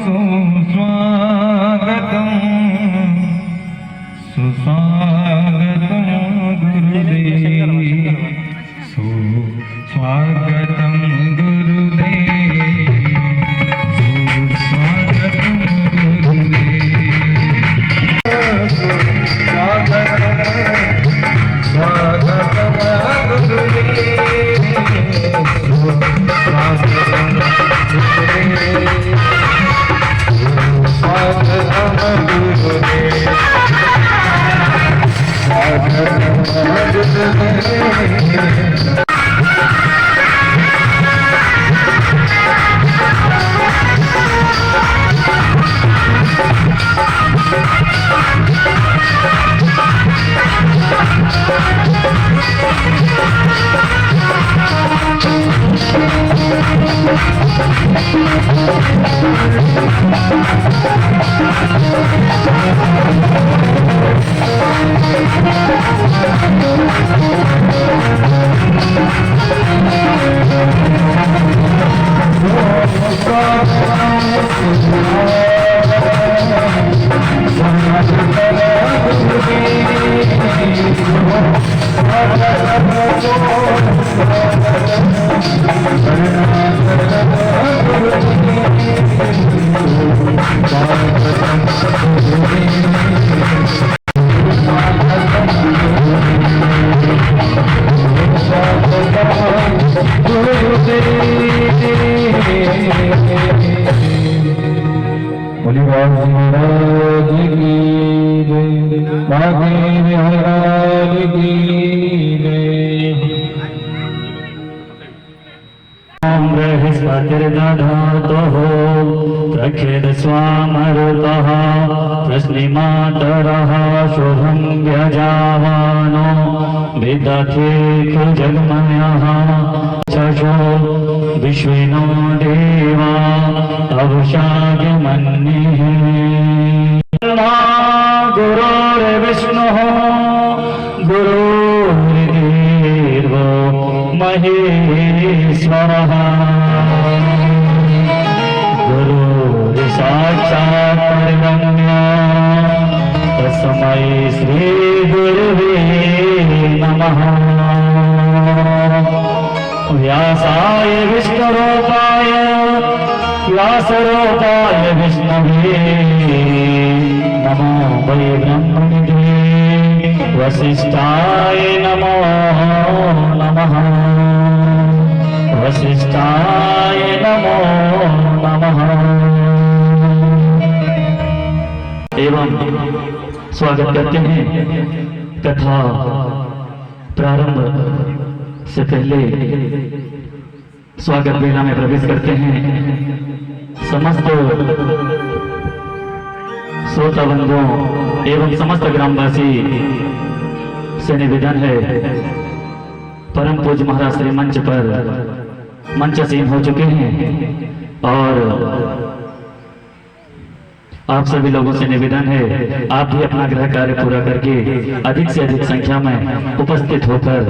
सुस्वागतम सुस्वागतम गुरुदेव सुस्वागतम गुरुदेव सुस्वागतम गुरुदेव स्वागतम गुरुदेव स्वागतम प्रखेद स्वामरुतः प्रश्निमातरः शुभं व्यजावानो विदधे जगमयः चशो विश्विनो देवा अवशागमन्निः गुरुर्विष्णुः गुरुर्देवो महेश्वरः साक्षात् परब्रह्म तस्मै श्री गुरुवे नमः। व्यासाय विष्णुरूपाय व्यासरूपाय विष्णवे नमो वै ब्रह्मनिधे वसिष्ठाय नमो नमः वसिष्ठाय नमो नमः। एवं स्वागत करते हैं। कथा प्रारंभ से पहले स्वागत बेला में प्रवेश करते हैं। समस्त श्रोता बंधुओं एवं समस्त ग्रामवासी से निवेदन है, परम पूज्य महाराज श्री मंच पर मंचासीन हो चुके हैं और आप सभी लोगों से निवेदन है, आप भी अपना गृह कार्य पूरा करके अधिक से अधिक संख्या में उपस्थित होकर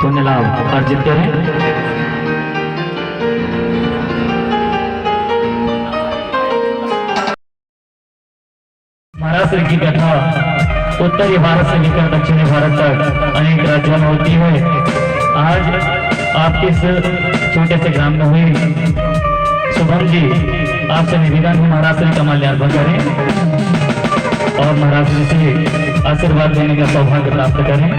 पुण्य लाभ अर्जित करें। महाराष्ट्र की कथा उत्तरी भारत से लेकर दक्षिणी भारत तक अनेक राज्यों में होती है। आज आपके इस छोटे से ग्राम में हुई शुभम जी आपसे निवेदन है, महाराज श्री का माल्यार्पण करें और महाराज श्री से आशीर्वाद देने का सौभाग्य प्राप्त करें।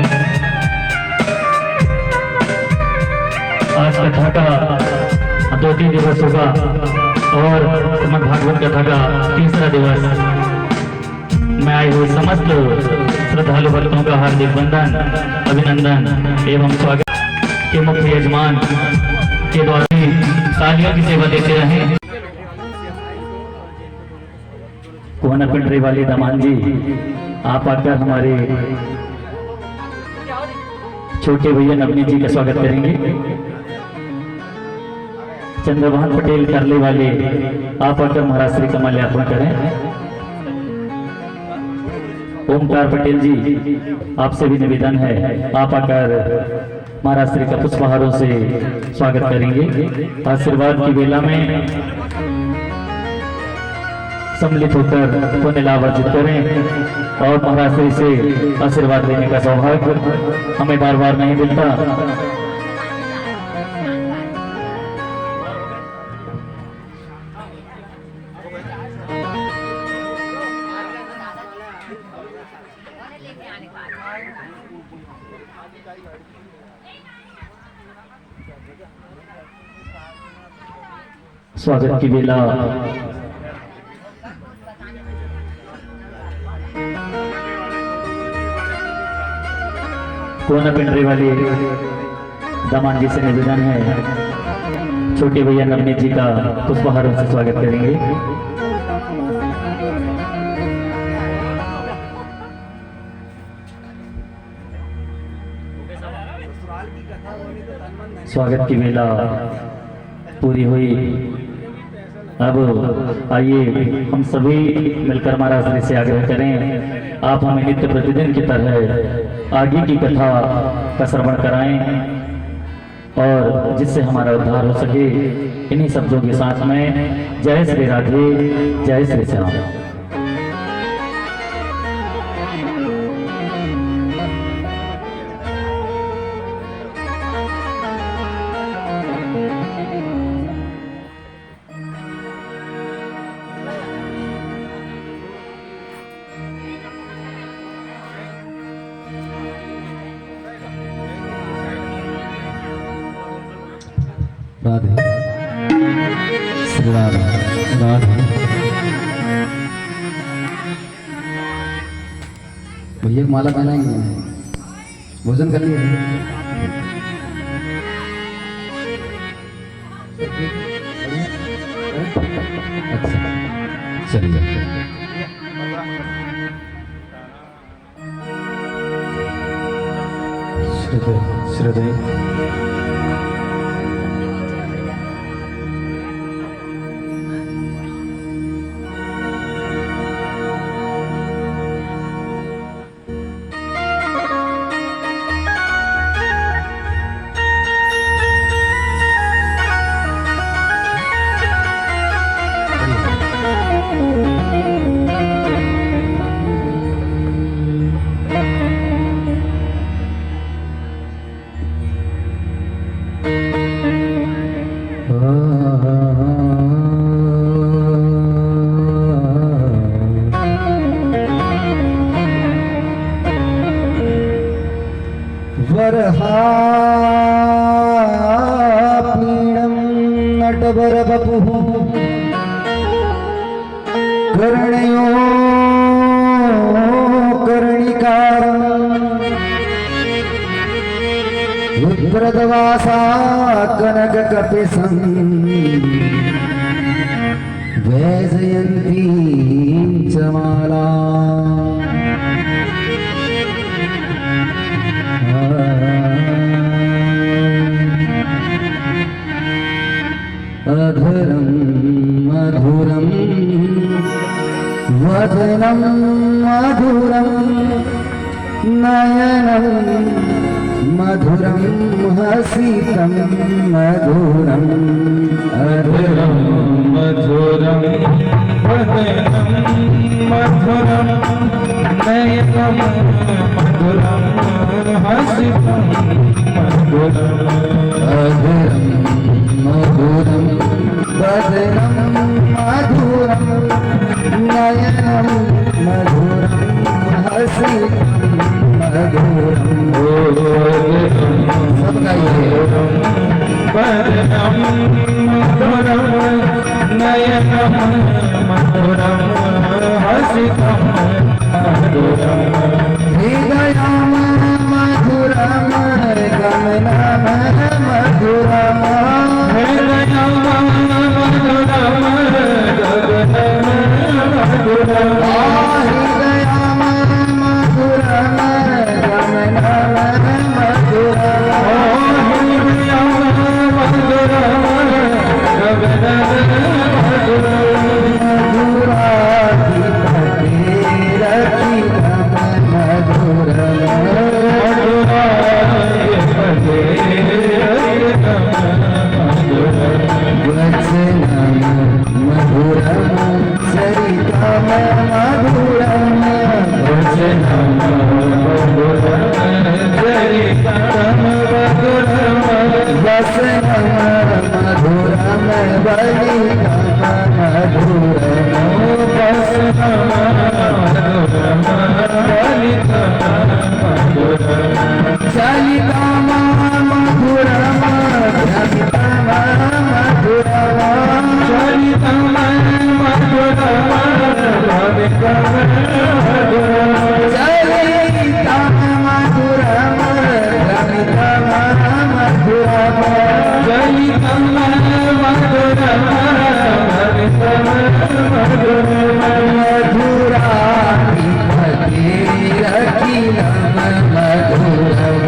आज कथा का 2-3 दिवस होगा और श्रीमद् भागवत कथा का 3रा दिवस। मैं आए हुए समस्त श्रद्धालु भक्तों का हार्दिक वंदन अभिनंदन एवं स्वागत के मुख्य यजमान के द्वारा तालियों की सेवा देते रहें। कोहना पिंडरी वाली दमान जी आप आकर हमारे छोटे भैया नवनीत जी का स्वागत करेंगे। चंद्रभान पटेल करले वाले आप आकर महाराज श्री का माल्यार्पण करें। ओमकार पटेल जी आपसे भी निवेदन है, आप आकर महाराज श्री का पुष्पहारों से स्वागत करेंगे। आशीर्वाद की बेला में सम्मिलित होकर पुण्य लाभ अर्जित करें और महाराज श्री से आशीर्वाद लेने का सौभाग्य हमें बार बार नहीं मिलता। स्वागत की बेला कोना पिंडरी वाली दामान जी से निवेदन है, छोटे भैया नवनीत जी का पुष्पहारों से स्वागत करेंगे। स्वागत की बेला पूरी हुई। अब आइए हम सभी मिलकर महाराज से आग्रह करें, आप हमें नित्य प्रतिदिन की तरह आगे की कथा का श्रवण कराएं और जिससे हमारा उद्धार हो सके। इन्हीं शब्दों के साथ में जय श्री राधे, जय श्री श्याम। राधे श्री राधे राधे। भैया माला पहनाएंगे, भोजन कर लिए? अच्छा चलिए। श्रद्धेय श्रद्धेय वरहापीणं नटवरवपुः कर्णयो कर्णिकारं विप्रदवासा कनककपिशं वैजयन्तीं च माला अधरं मधुरं वदनं मधुरं नयनं मधुरं हसितं मधुरं अधरं मधुरं वदनं मधुरं नयनं मधुरं हसितं मधुरं अधरं मधुरं वदनं मधुरं नयनं मधुरं हसितं मधुरं। सब गाइए। वदनं मधुरं नयनं मधुरं हसितं मधुरं हृदयं मधुरं गमनं मधुरं हृदयं मधुरं गगनं मधुरं हृदयं मधुरं गमनं मधुरं हृदयं मधुरं गगनं मधुरं मधुरम बलि चलितम मधुरम चलितम मधुरम चलितम मधुरम चलितम मधुरम रमितम मधुरम चलितम मधुरम रमितम मधुरम मधुराधिपति रखिलम मधुरम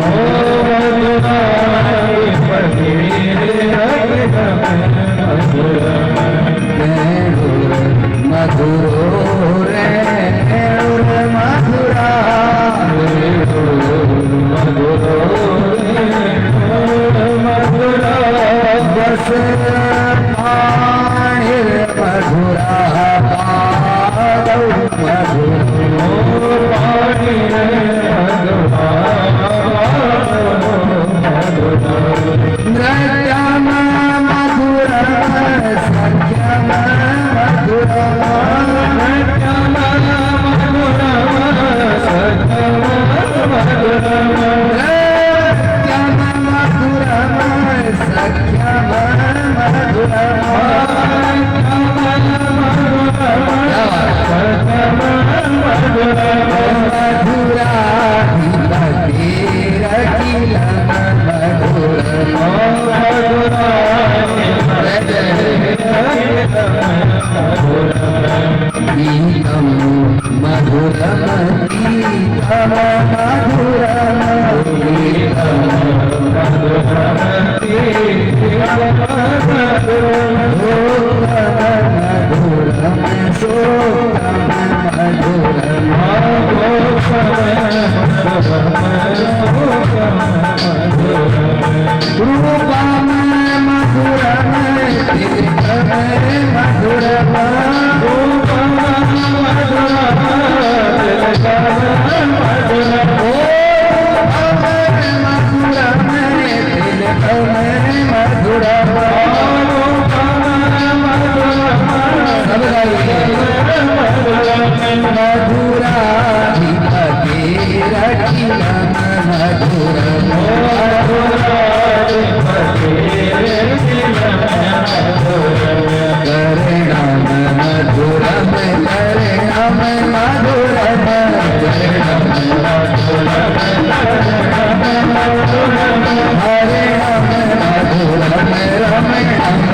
मधुराधिपति रखिलम मधुरम मधुरो रे मधुरा मधुरो मधुरा बस पाणिर मधुरा पादौ मधुरो पाणिर मधुरा नृत्यम मधुरम सख्यम मधुरम नृत्यम मधुरम सख्यम मधुरम नृत्यम मधुरम सख्यम मधुरम मधुराधिपति रखिलम मधुरम गीतम मधुरम गीतम मधुरम गीतम मधुरम गीतम मधुरम शोकम मधुरम रूपम मधुरम तीर्थम मधुरम रूपम मधुरम तीर्थम मधुरम मधुरम तीर्थम मधुरम मधुराधिपति रखिलम मधुरम करणम मधुरम करणम मधुरम हरिणम मधुरम रमणम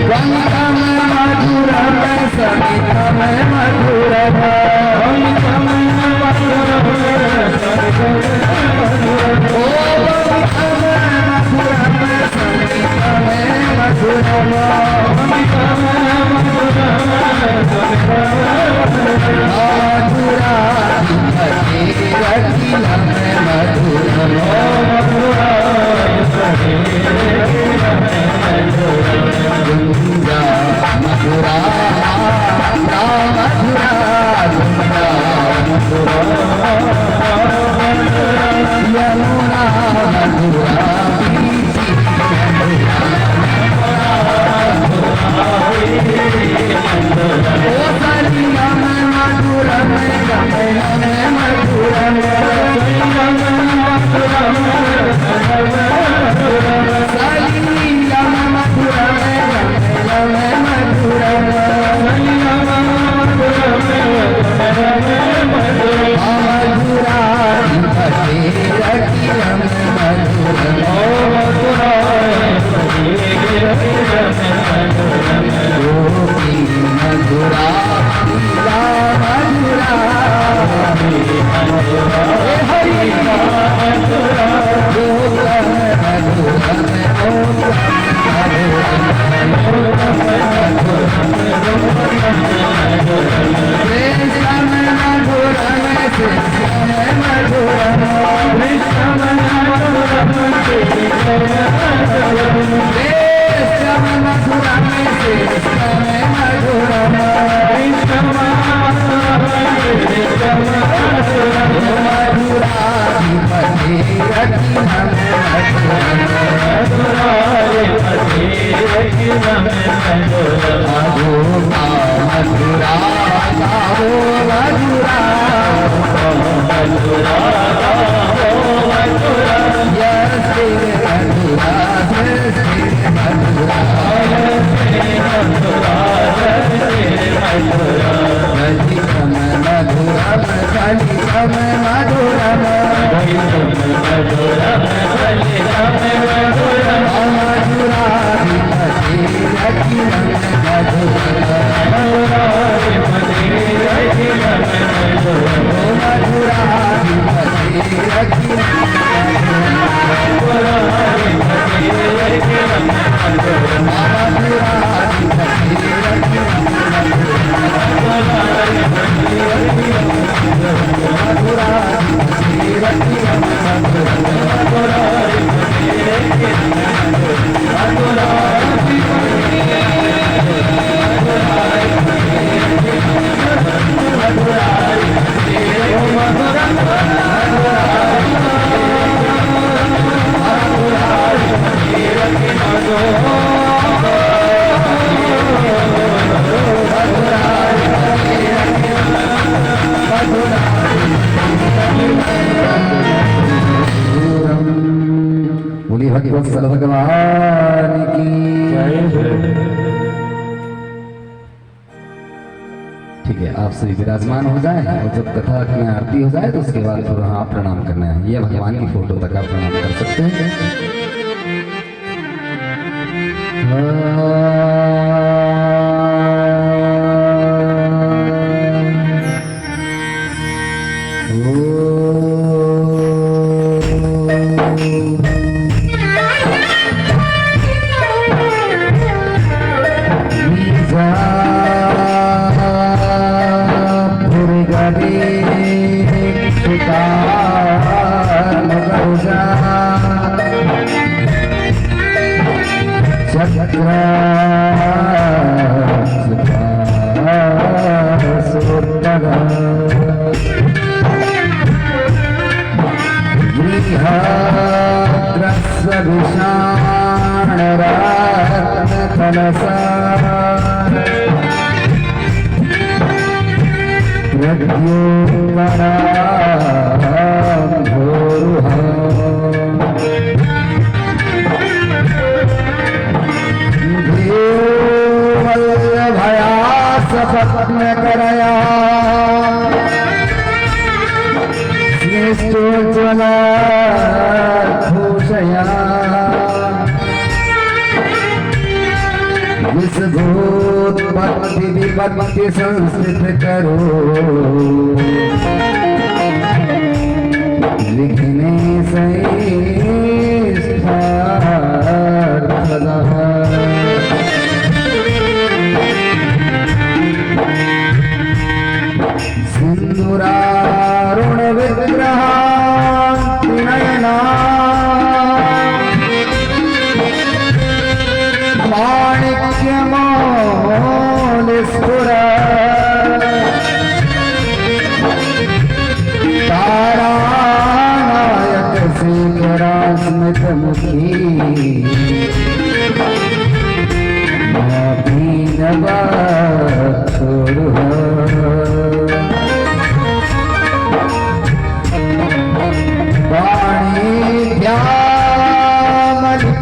वंदम मधुरम समितम मधुरम वंदम मधुरम समितम मधुरम मधुराधिपति रखिलम मधुरम बोली भगवत्सल भगवान की ठीक है, आप सभी विराजमान हो जाए और जब कथा की आरती हो जाए तो उसके बाद फिर आप प्रणाम करना है। ये भगवान की फोटो तक आप प्रणाम कर सकते हैं। विपत्ति संस्कृत करो लिखने से सिंदूरारुण विग्रह नयना तारानायक शेखरास्मित मुखी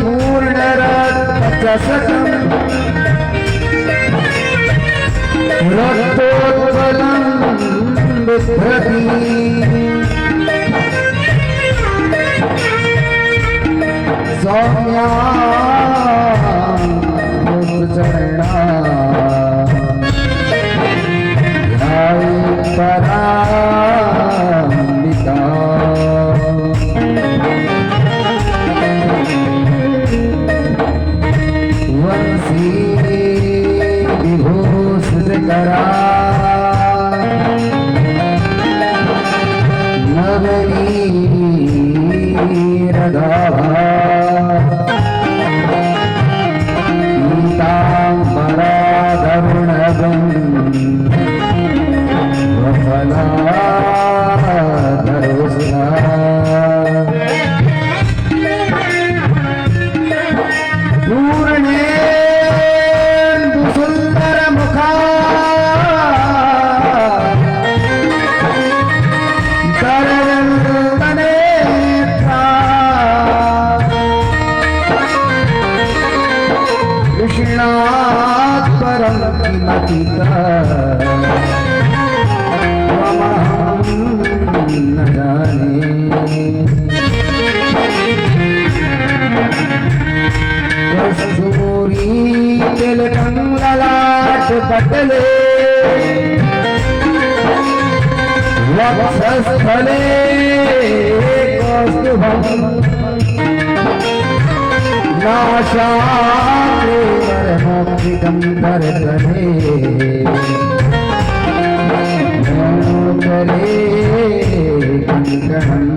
पूर्ण रत्नचषकम् रक्तोत्पलं बिभ्रति सौम्या मुक्तचरणा ध्यायेत् पराम्बिका वंशी विभूषितकरा नवनीरदाभा पीताम्बराधरुणगं मति न जाने कस्तूरी तिलकं ललाट पटले वक्षस्थले कौस्तुभम् नाशाग्रे वरमोक्षितं करतले करे कंकणम्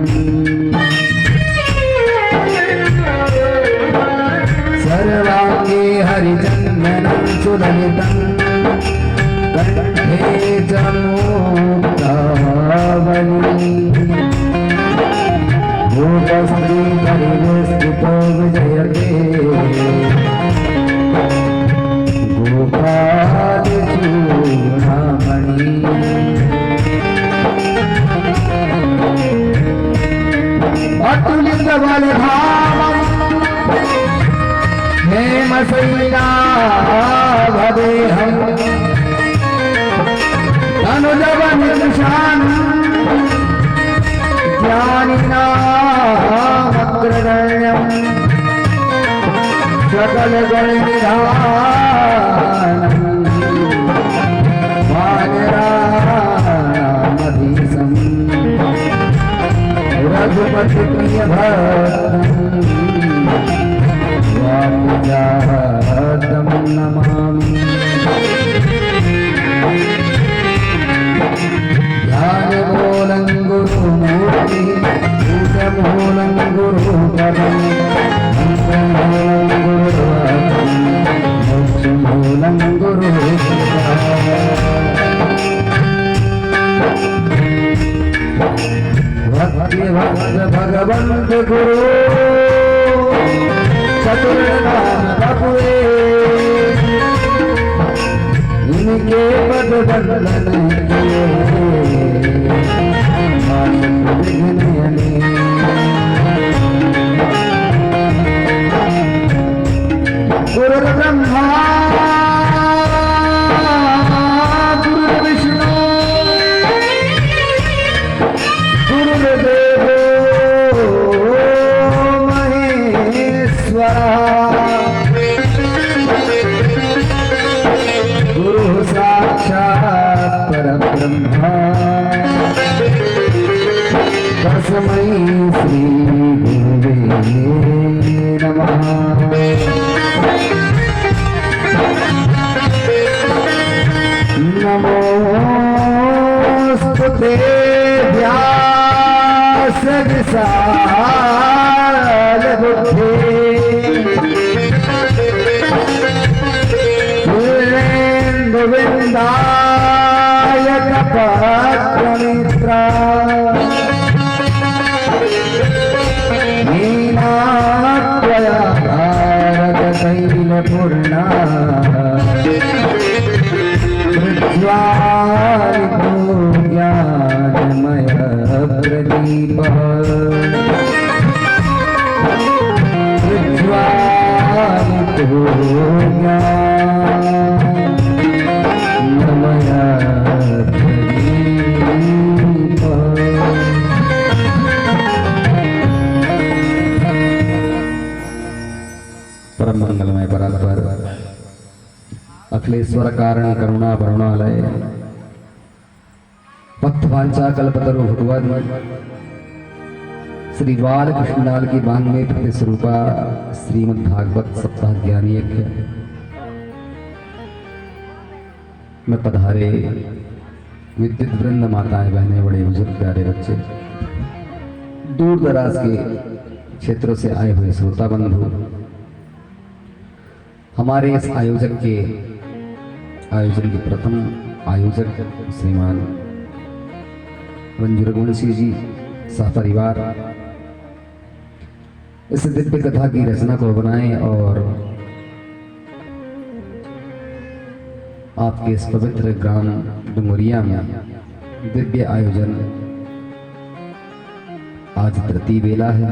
सर्वांगे हरिचन्दनं सुललितं कंठे च मुक्तावली भूतश्री परिवेष्टितो विजयते गोपालचूडामणि अतुलित बलधामम् हेमशैलाभदेहम् अनुजवनिशानम् ज्ञानिनामग्रगण्यम् सकलगुणनिधानम् वानरामधीशम् रघुपति प्रिय भक्तम् स्वामिजातं नमामि ध्यानमूलं गुरुमूर्ति पूजमूलं गुरुपदम् मन्त्रमूलं गुरुवाक्यं मोक्षमूलं गुरुकृपा भक्ति भक्त भगवन्त गुरु चतुर्नाम बपुए इनके पद बंदन किए मानस विघ्नयने गुरुर्ब्रह्मा गुरुर्विष्णु गुरुर्देवो महेश्वरः गुरुः साक्षात् परब्रह्म तस्मै श्री गुरुवे नमः नमोस्तुते व्यासविशाल बुद्धे गोविन्दाय कपत्रमित्रा मीनात्वया भारततैलपूर्णा प्रज्वालितो ज्ञानमय प्रदीपः प्रज्वालितो ज्ञानमय प्रदीपः। परम मंगलमय परात्पर अखिलेश्वर कारण करुणा वरुणालय पथवांचा कल्पतरु भगवद श्री बाल कृष्णलाल की 92 प्रतिस्वरूपा श्रीमद् भागवत सप्ताह ज्ञानी यज्ञ में पधारे विद्युत वृंद, माताएं, बहनें, बड़े बुजुर्ग, प्यारे बच्चे, दूर दराज के क्षेत्रों से आए हुए श्रोता बंधु, हमारे इस आयोजन के प्रथम आयोजक श्रीमान रंजू रघुवंशी जी सहपरिवार इस दिव्य कथा की रचना को बनाएं और आपके इस पवित्र ग्राम डुंगरिया में दिव्य आयोजन आज तृतीय बेला है।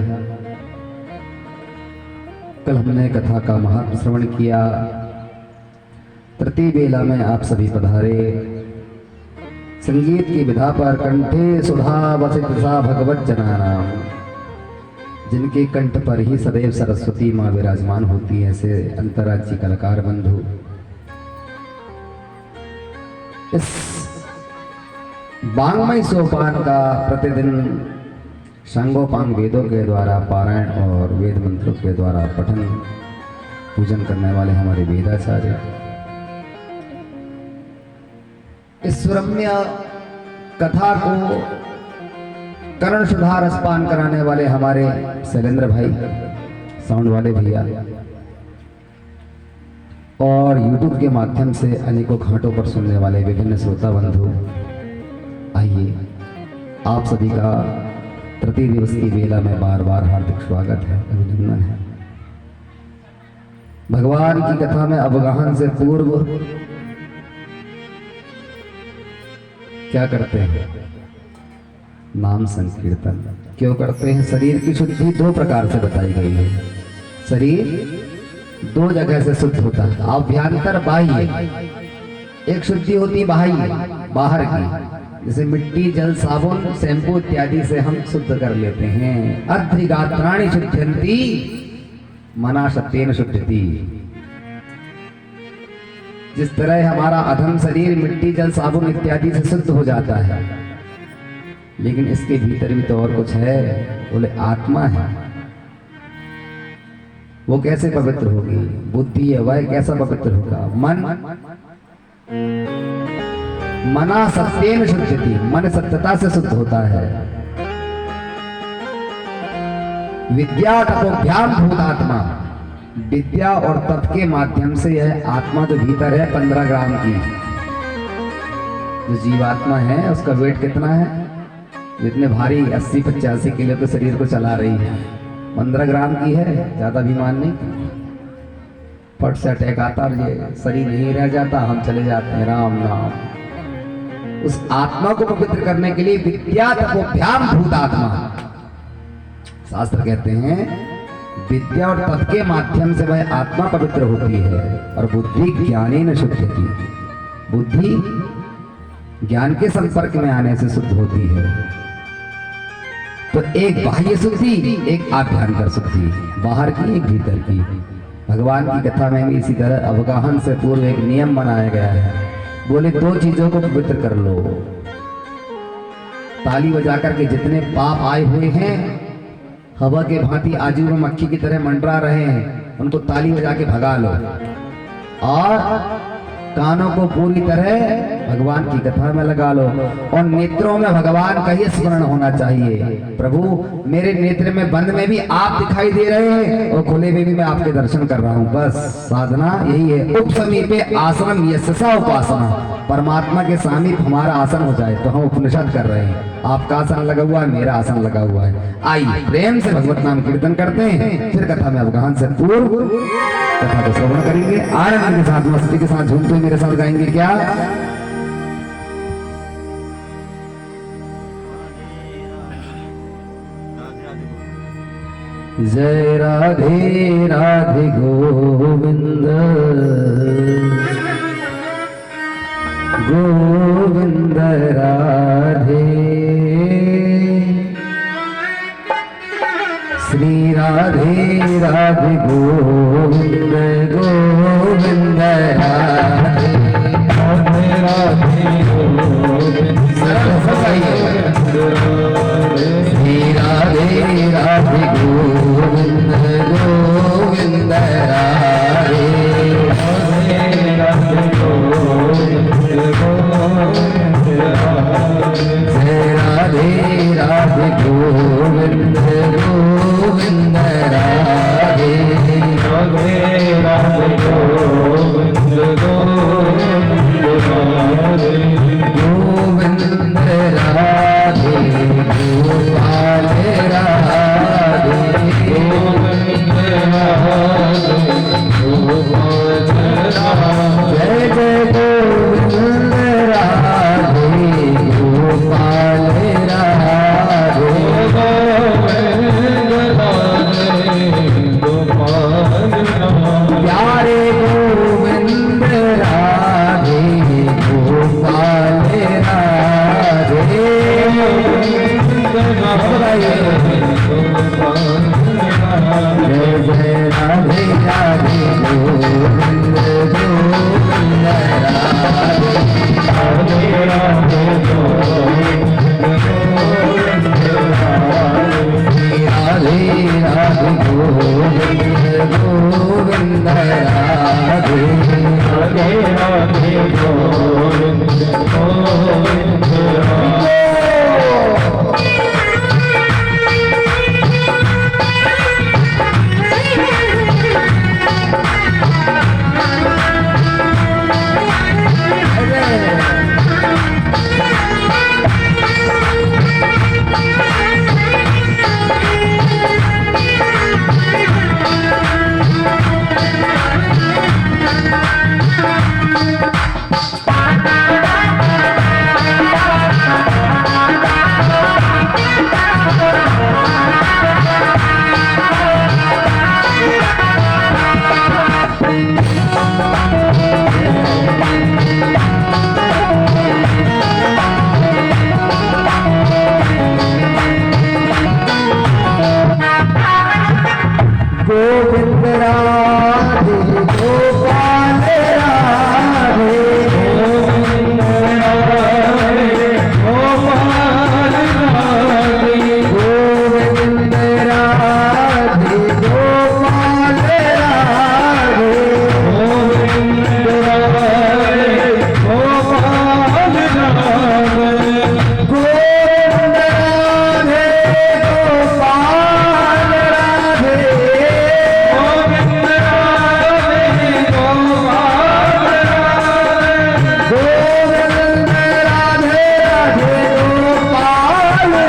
कल हमने कथा का महात्म श्रवण किया, तृतीय बेला में आप सभी पधारे। संगीत की विधा पर कंठे सुधा वसित सा भगवत जना नाम, जिनके कंठ पर ही सदैव सरस्वती माँ विराजमान होती है, ऐसे अंतर्राज्यीय कलाकार बंधु इस वांग्मय सोपान का प्रतिदिन सांगोपांग वेदों के द्वारा पारायण और वेद मंत्रों के द्वारा पठन पूजन करने वाले हमारे वेदाचार्य, इस रम्य कथा को कर्ण सुधा रसपान कराने वाले हमारे शैलेंद्र भाई साउंड वाले भैया, और यूट्यूब के माध्यम से अनेकों घाटों पर सुनने वाले विभिन्न श्रोता बंधु, आइए आप सभी का तृतीय दिवस की बेला में बार बार हार्दिक स्वागत है, अभिनंदन है। भगवान की कथा में अवगाहन से पूर्व क्या करते हैं? नाम संकीर्तन क्यों करते हैं? शरीर की शुद्धि दो प्रकार से बताई गई है। शरीर दो जगह से शुद्ध होता है, आभ्यंतर बाह्य। एक शुद्धि होती बाह्य, बाहर की, जैसे मिट्टी जल साबुन शैम्पू इत्यादि से हम शुद्ध कर लेते हैं। अर्धिगात्राणि शुद्ध्यन्ति मना सत्येन शुद्धति। जिस तरह हमारा अधम शरीर मिट्टी जल साबुन इत्यादि से शुद्ध हो जाता है, लेकिन इसके भीतर भी तो और कुछ है, बोले आत्मा है। वो कैसे पवित्र होगी? बुद्धि है, वह कैसा पवित्र होगा? मना सत्येन शुद्धति, मन सत्यता से शुद्ध होता है। विद्या तपोभ्याम भूतात्मा, विद्या और तप के माध्यम से यह आत्मा जो भीतर है 15 ग्राम की, जो जीवात्मा है उसका वेट कितना है? जितने भारी 80-85 किलो के शरीर को चला रही है, 15 ग्राम की है, ज्यादा अभिमान नहीं। फट से अटैक आता, ये शरीर नहीं रह जाता, हम चले जाते हैं राम नाम। उस आत्मा को पवित्र करने के लिए विद्या तपोभ्याम भूतात्मा, शास्त्र कहते हैं विद्या और तप के माध्यम से वह आत्मा पवित्र होती है। और बुद्धि ज्ञानेन शुद्धति, बुद्धि ज्ञान के संपर्क में आने से शुद्ध होती है। तो एक बाह्य शुद्धि, एक आभ्यंतर शुद्धि, बाहर की एक भीतर की। भगवान की कथा में भी इसी तरह अवगाहन से पूर्व एक नियम बनाया गया है, बोले दो चीजों को पवित्र कर लो। ताली बजा करके जितने पाप आए हुए हैं, हवा के भांति आजू में मक्खी की तरह मंडरा रहे हैं, उनको ताली बजा के भगा लो। और कानों को पूरी तरह भगवान की कथा में लगा लो, और नेत्रों में भगवान का ही स्मरण होना चाहिए। प्रभु मेरे नेत्र में बंद में भी आप दिखाई दे रहे हैं, और खुले में भी मैं आपके दर्शन कर रहा हूँ। बस साधना यही है। उपसमीपे आसनम यस्सा उपासना, परमात्मा के सामीप हमारा आसन हो जाए तो हम उपनिषद कर रहे हैं। आपका आसन लगा हुआ है, मेरा आसन लगा हुआ है। आइए प्रेम से भगवत नाम कीर्तन करते हैं, फिर कथा में अवगाहन से पूर्व कथा को श्रवण करेंगे। आनंद के साथ मस्ती के साथ झूमते मेरे साथ गाएंगे क्या? जय राधे राधे गोविंद गोविंद राधे, श्री राधे राधे गोविंद गोविंद राधे, राधे राधे गोविंद, श्री राधे राधे गोविंद गोविंद राधे, राधे राधे गोविंद गोविंद राधे, राधे राधे गोविंद गोविंद राधे, राधे राधे गोविंद गोविंद राधे, गोविंद राधे गोपाल राधे। गोविंद गोविंद राधे राधे राधे गोविंद गोविंद राधे गोविंद राधे गोपाल राधे गोविंद राधे गोपाल राधे गोविंद राधे गोपाल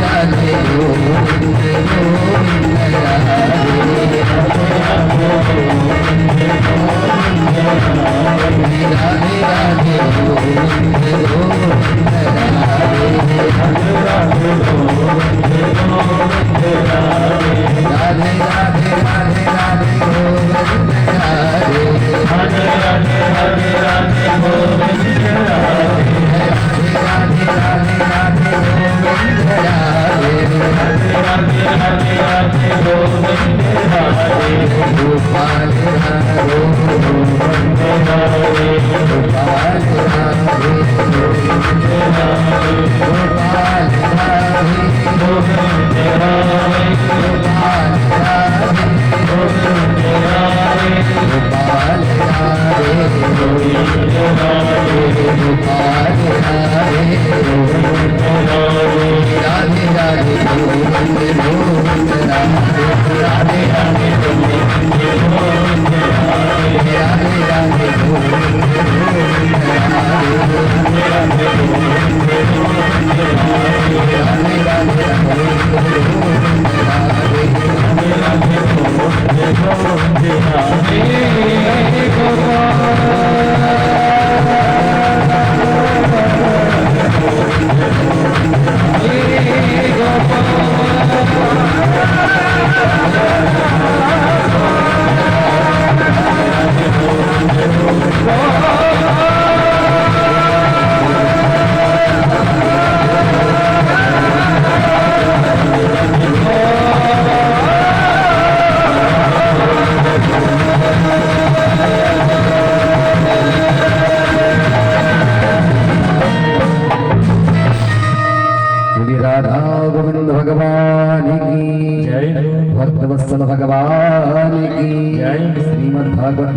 राधे गोविंद राधे गोपाल राधे गोविंद राधे गोपाल राधे गोपाल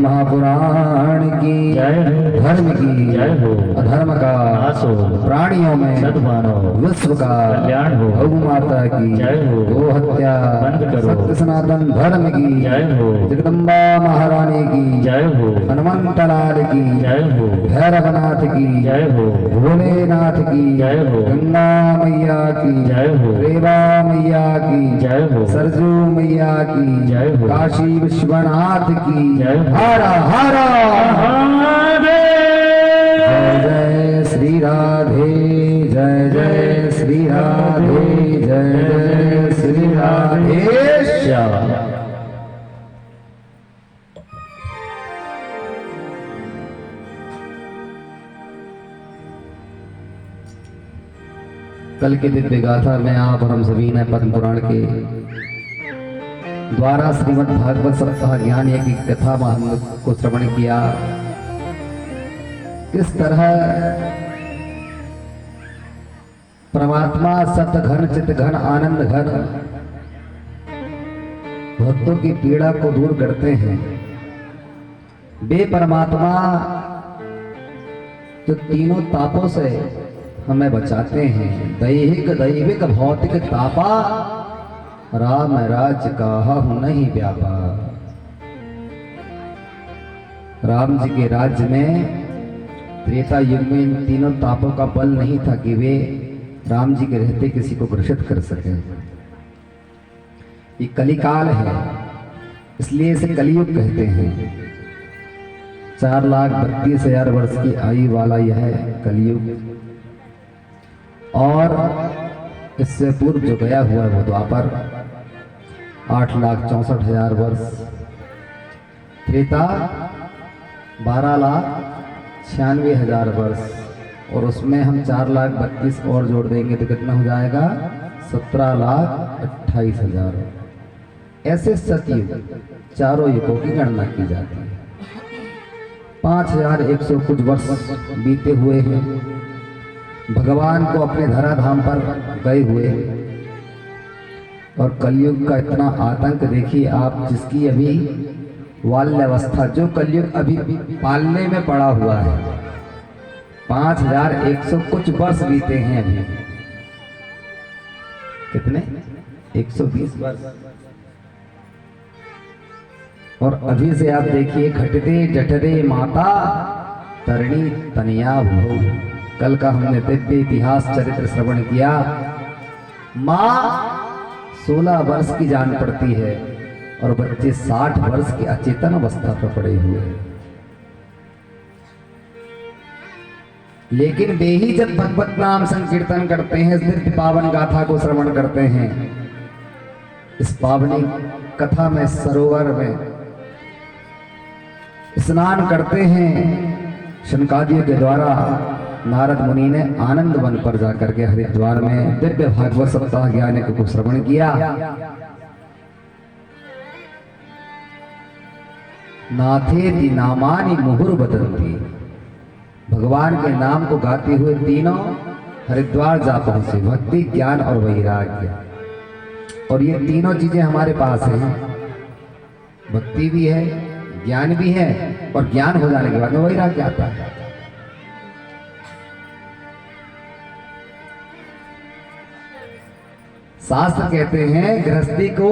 महापुराण की जय हो। धर्म की जय हो। अधर्म का नाश हो। प्राणियों में सद्भाव विश्व का कल्याण हो। गौ माता की जय हो। गो हत्या बंद करो। सत्य सनातन धर्म की जय हो। जगदम्बा महारानी की जय हो। हनुमंत लाल की जय हो। भैरवनाथ की जय हो। भोलेनाथ की जय हो। गंगा मैया की जय हो। रेवा मैया की जय हो। सरजू मैया की जय हो। काशी विश्वनाथ की जय हो। हर हर महादेव। जय जय श्री राधे जय जय श्री राधे जय जय श्री राधे श्याम। कल के दिव्य गाथा में आप और हम सभी ने पद्म पुराण के द्वारा श्रीमद् भागवत सप्ताह ज्ञान यज्ञ की कथा में हम को श्रवण किया। किस तरह परमात्मा सत घन चित घन आनंद घन भक्तों की पीड़ा को दूर करते हैं। वे परमात्मा जो तीनों तापों से हमें बचाते हैं, दैहिक दैविक भौतिक तापा राम राज काहु नहीं व्यापा। राम जी के राज्य में त्रेता युग में इन तीनों तापों का बल नहीं था कि वे राम जी के रहते किसी को ग्रसित कर सके। ये कलिकाल है, इसलिए इसे कलियुग कहते हैं। 4,32,000 वर्ष की आयु वाला यह कलियुग, और इससे पूर्व जो गया हुआ है वो द्वापर 8,64,000 वर्ष, त्रेता 12,96,000 वर्ष, और उसमें हम 4,32,000 और जोड़ देंगे तो कितना हो जाएगा 17,28,000। ऐसे सतयुग चारों युगों की गणना की जाती है। 5,100 कुछ वर्ष बीते हुए हैं भगवान को अपने धराधाम पर गए हुए, और कलयुग का इतना आतंक देखिए आप, जिसकी अभी बाल्यावस्था, जो कलयुग अभी पालने में पड़ा हुआ है। 5,100 कुछ वर्ष बीते हैं अभी। कितने? 120 वर्ष। और अभी से आप देखिए, घटते जठरे माता तरणी तनिया भो। कल का हमने दिव्य इतिहास चरित्र श्रवण किया। माँ 16 वर्ष की जान पड़ती है और बच्चे 60 वर्ष की अचेतन अवस्था पर पड़े हुए हैं। लेकिन वे ही जब भगवत नाम संकीर्तन करते हैं, इस दिव्य पावन गाथा को श्रवण करते हैं, इस पावनी कथा में सरोवर में स्नान करते हैं, शनकादियों के द्वारा नारद मुनि ने आनंद वन पर जाकर के हरिद्वार में दिव्य भागवत सप्ताह ज्ञान को श्रवण किया। नाथेति नामानि मुहुर बदंती। भगवान के नाम को गाते हुए तीनों हरिद्वार जा पहुंचे, भक्ति ज्ञान और वैराग्य। और ये तीनों चीजें हमारे पास हैं, भक्ति भी है, ज्ञान भी है, और ज्ञान हो जाने के बाद में वैराग्य आता है। शास्त्र कहते हैं गृहस्थी को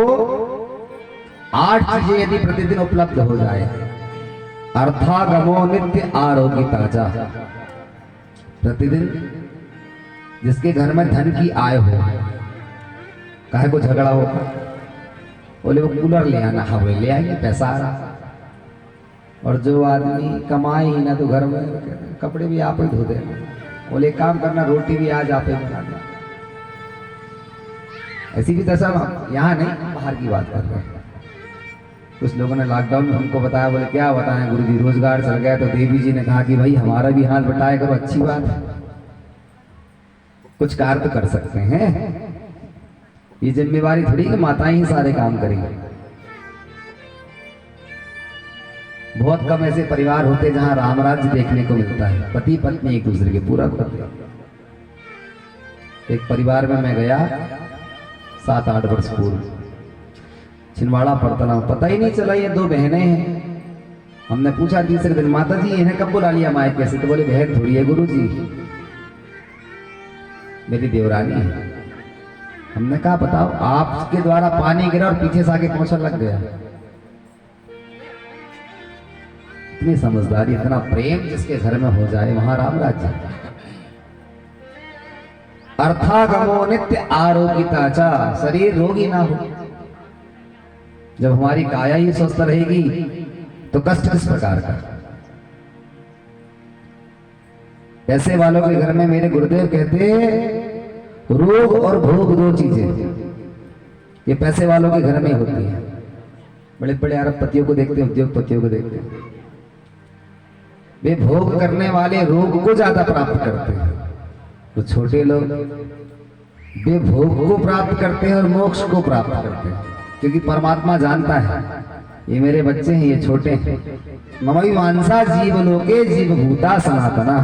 8 चीजें यदि प्रतिदिन उपलब्ध हो जाए, अर्थागमो नित्य आरोग्य ताजा। प्रतिदिन जिसके घर में धन की आय हो, काहे को झगड़ा हो, बोले वो कूलर ले आना, हाँ बोले ले आएंगे, पैसा आ रहा। और जो आदमी कमाए ही ना तो घर में कपड़े भी आप ही धो देना, बोले काम करना, रोटी भी आज आप ही बना देना। ऐसी भी दशा यहाँ नहीं, बाहर की बात कर रहे हैं। कुछ लोगों ने लॉकडाउन में हमको बताया, बोले क्या बताएं गुरुजी, रोजगार चल गया। तो देवी जी ने कहा कि भाई हमारा भी हाथ बटाया करो, अच्छी बात है, कुछ कार्य तो कर सकते हैं। ये जिम्मेवारी थोड़ी कि माताएं ही सारे काम करेंगे। बहुत कम ऐसे परिवार होते जहां राम राज्य देखने को मिलता है, पति पत्नी एक दूसरे के पूरा करते। एक परिवार में मैं गया 7-8 वर्ष पूर्व, छिंदवाड़ा पड़ता, पता ही नहीं चला ये 2 बहनें हैं, हमने पूछा तीसरे दिन, माता जी इन्हें कब बुला लिया मायके कैसे? तो बोले बहन थोड़ी है गुरु जी, मेरी देवरानी है। हमने कहा बताओ, आपके द्वारा पानी गिरा और पीछे से आके पहुंचने लग गया। इतनी समझदारी, इतना प्रेम जिसके घर में हो जाए वहां राम राज्य। अर्थागमो नित्य आरोग्यता, शरीर रोगी ना हो। जब हमारी काया ही स्वस्थ रहेगी तो कष्ट किस प्रकार का। ऐसे वालों के घर में मेरे गुरुदेव कहते रोग और भोग दो चीजें ये पैसे वालों के घर में होती है। बड़े बड़े अरबपतियों को देखते हैं, उद्योगपतियों को देखते हैं, वे भोग करने वाले रोग को ज्यादा प्राप्त करते हैं। तो छोटे लोग वे भोग को प्राप्त करते हैं और मोक्ष को प्राप्त करते हैं, क्योंकि परमात्मा जानता है ये मेरे बच्चे हैं, ये छोटे हैं। ममई मानसा जीव लोके जीव भूता सनातना,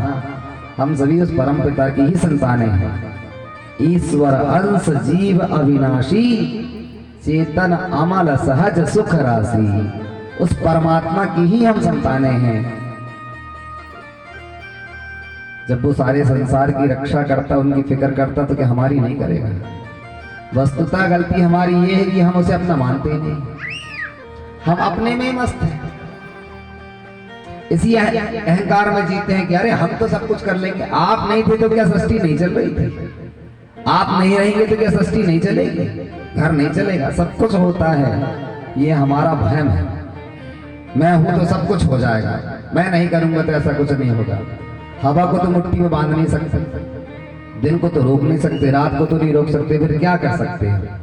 हम सभी उस परम पिता की ही संतानें हैं। ईश्वर अंश जीव अविनाशी, चेतन अमल सहज सुख राशि, उस परमात्मा की ही हम संतानें हैं। जब वो सारे संसार की रक्षा करता, उनकी फिक्र करता, तो क्या हमारी नहीं करेगा? वस्तुतः गलती हमारी ये है कि हम उसे अपना मानते ही नहीं, हम अपने में मस्त हैं। इसी अहंकार में जीते हैं कि अरे हम तो सब कुछ कर लेंगे। आप नहीं थे तो क्या सृष्टि नहीं चल रही थी? आप नहीं रहेंगे तो क्या सृष्टि नहीं चलेगी? घर नहीं चलेगा? सब कुछ होता है। ये हमारा भ्रम है। मैं हूं तो सब कुछ हो जाएगा, मैं नहीं करूंगा तो ऐसा कुछ नहीं होगा। हवा को तो मुट्ठी में बांध नहीं सकते, दिन को तो रोक नहीं सकते, रात को तो नहीं रोक सकते, फिर क्या कर सकते हैं?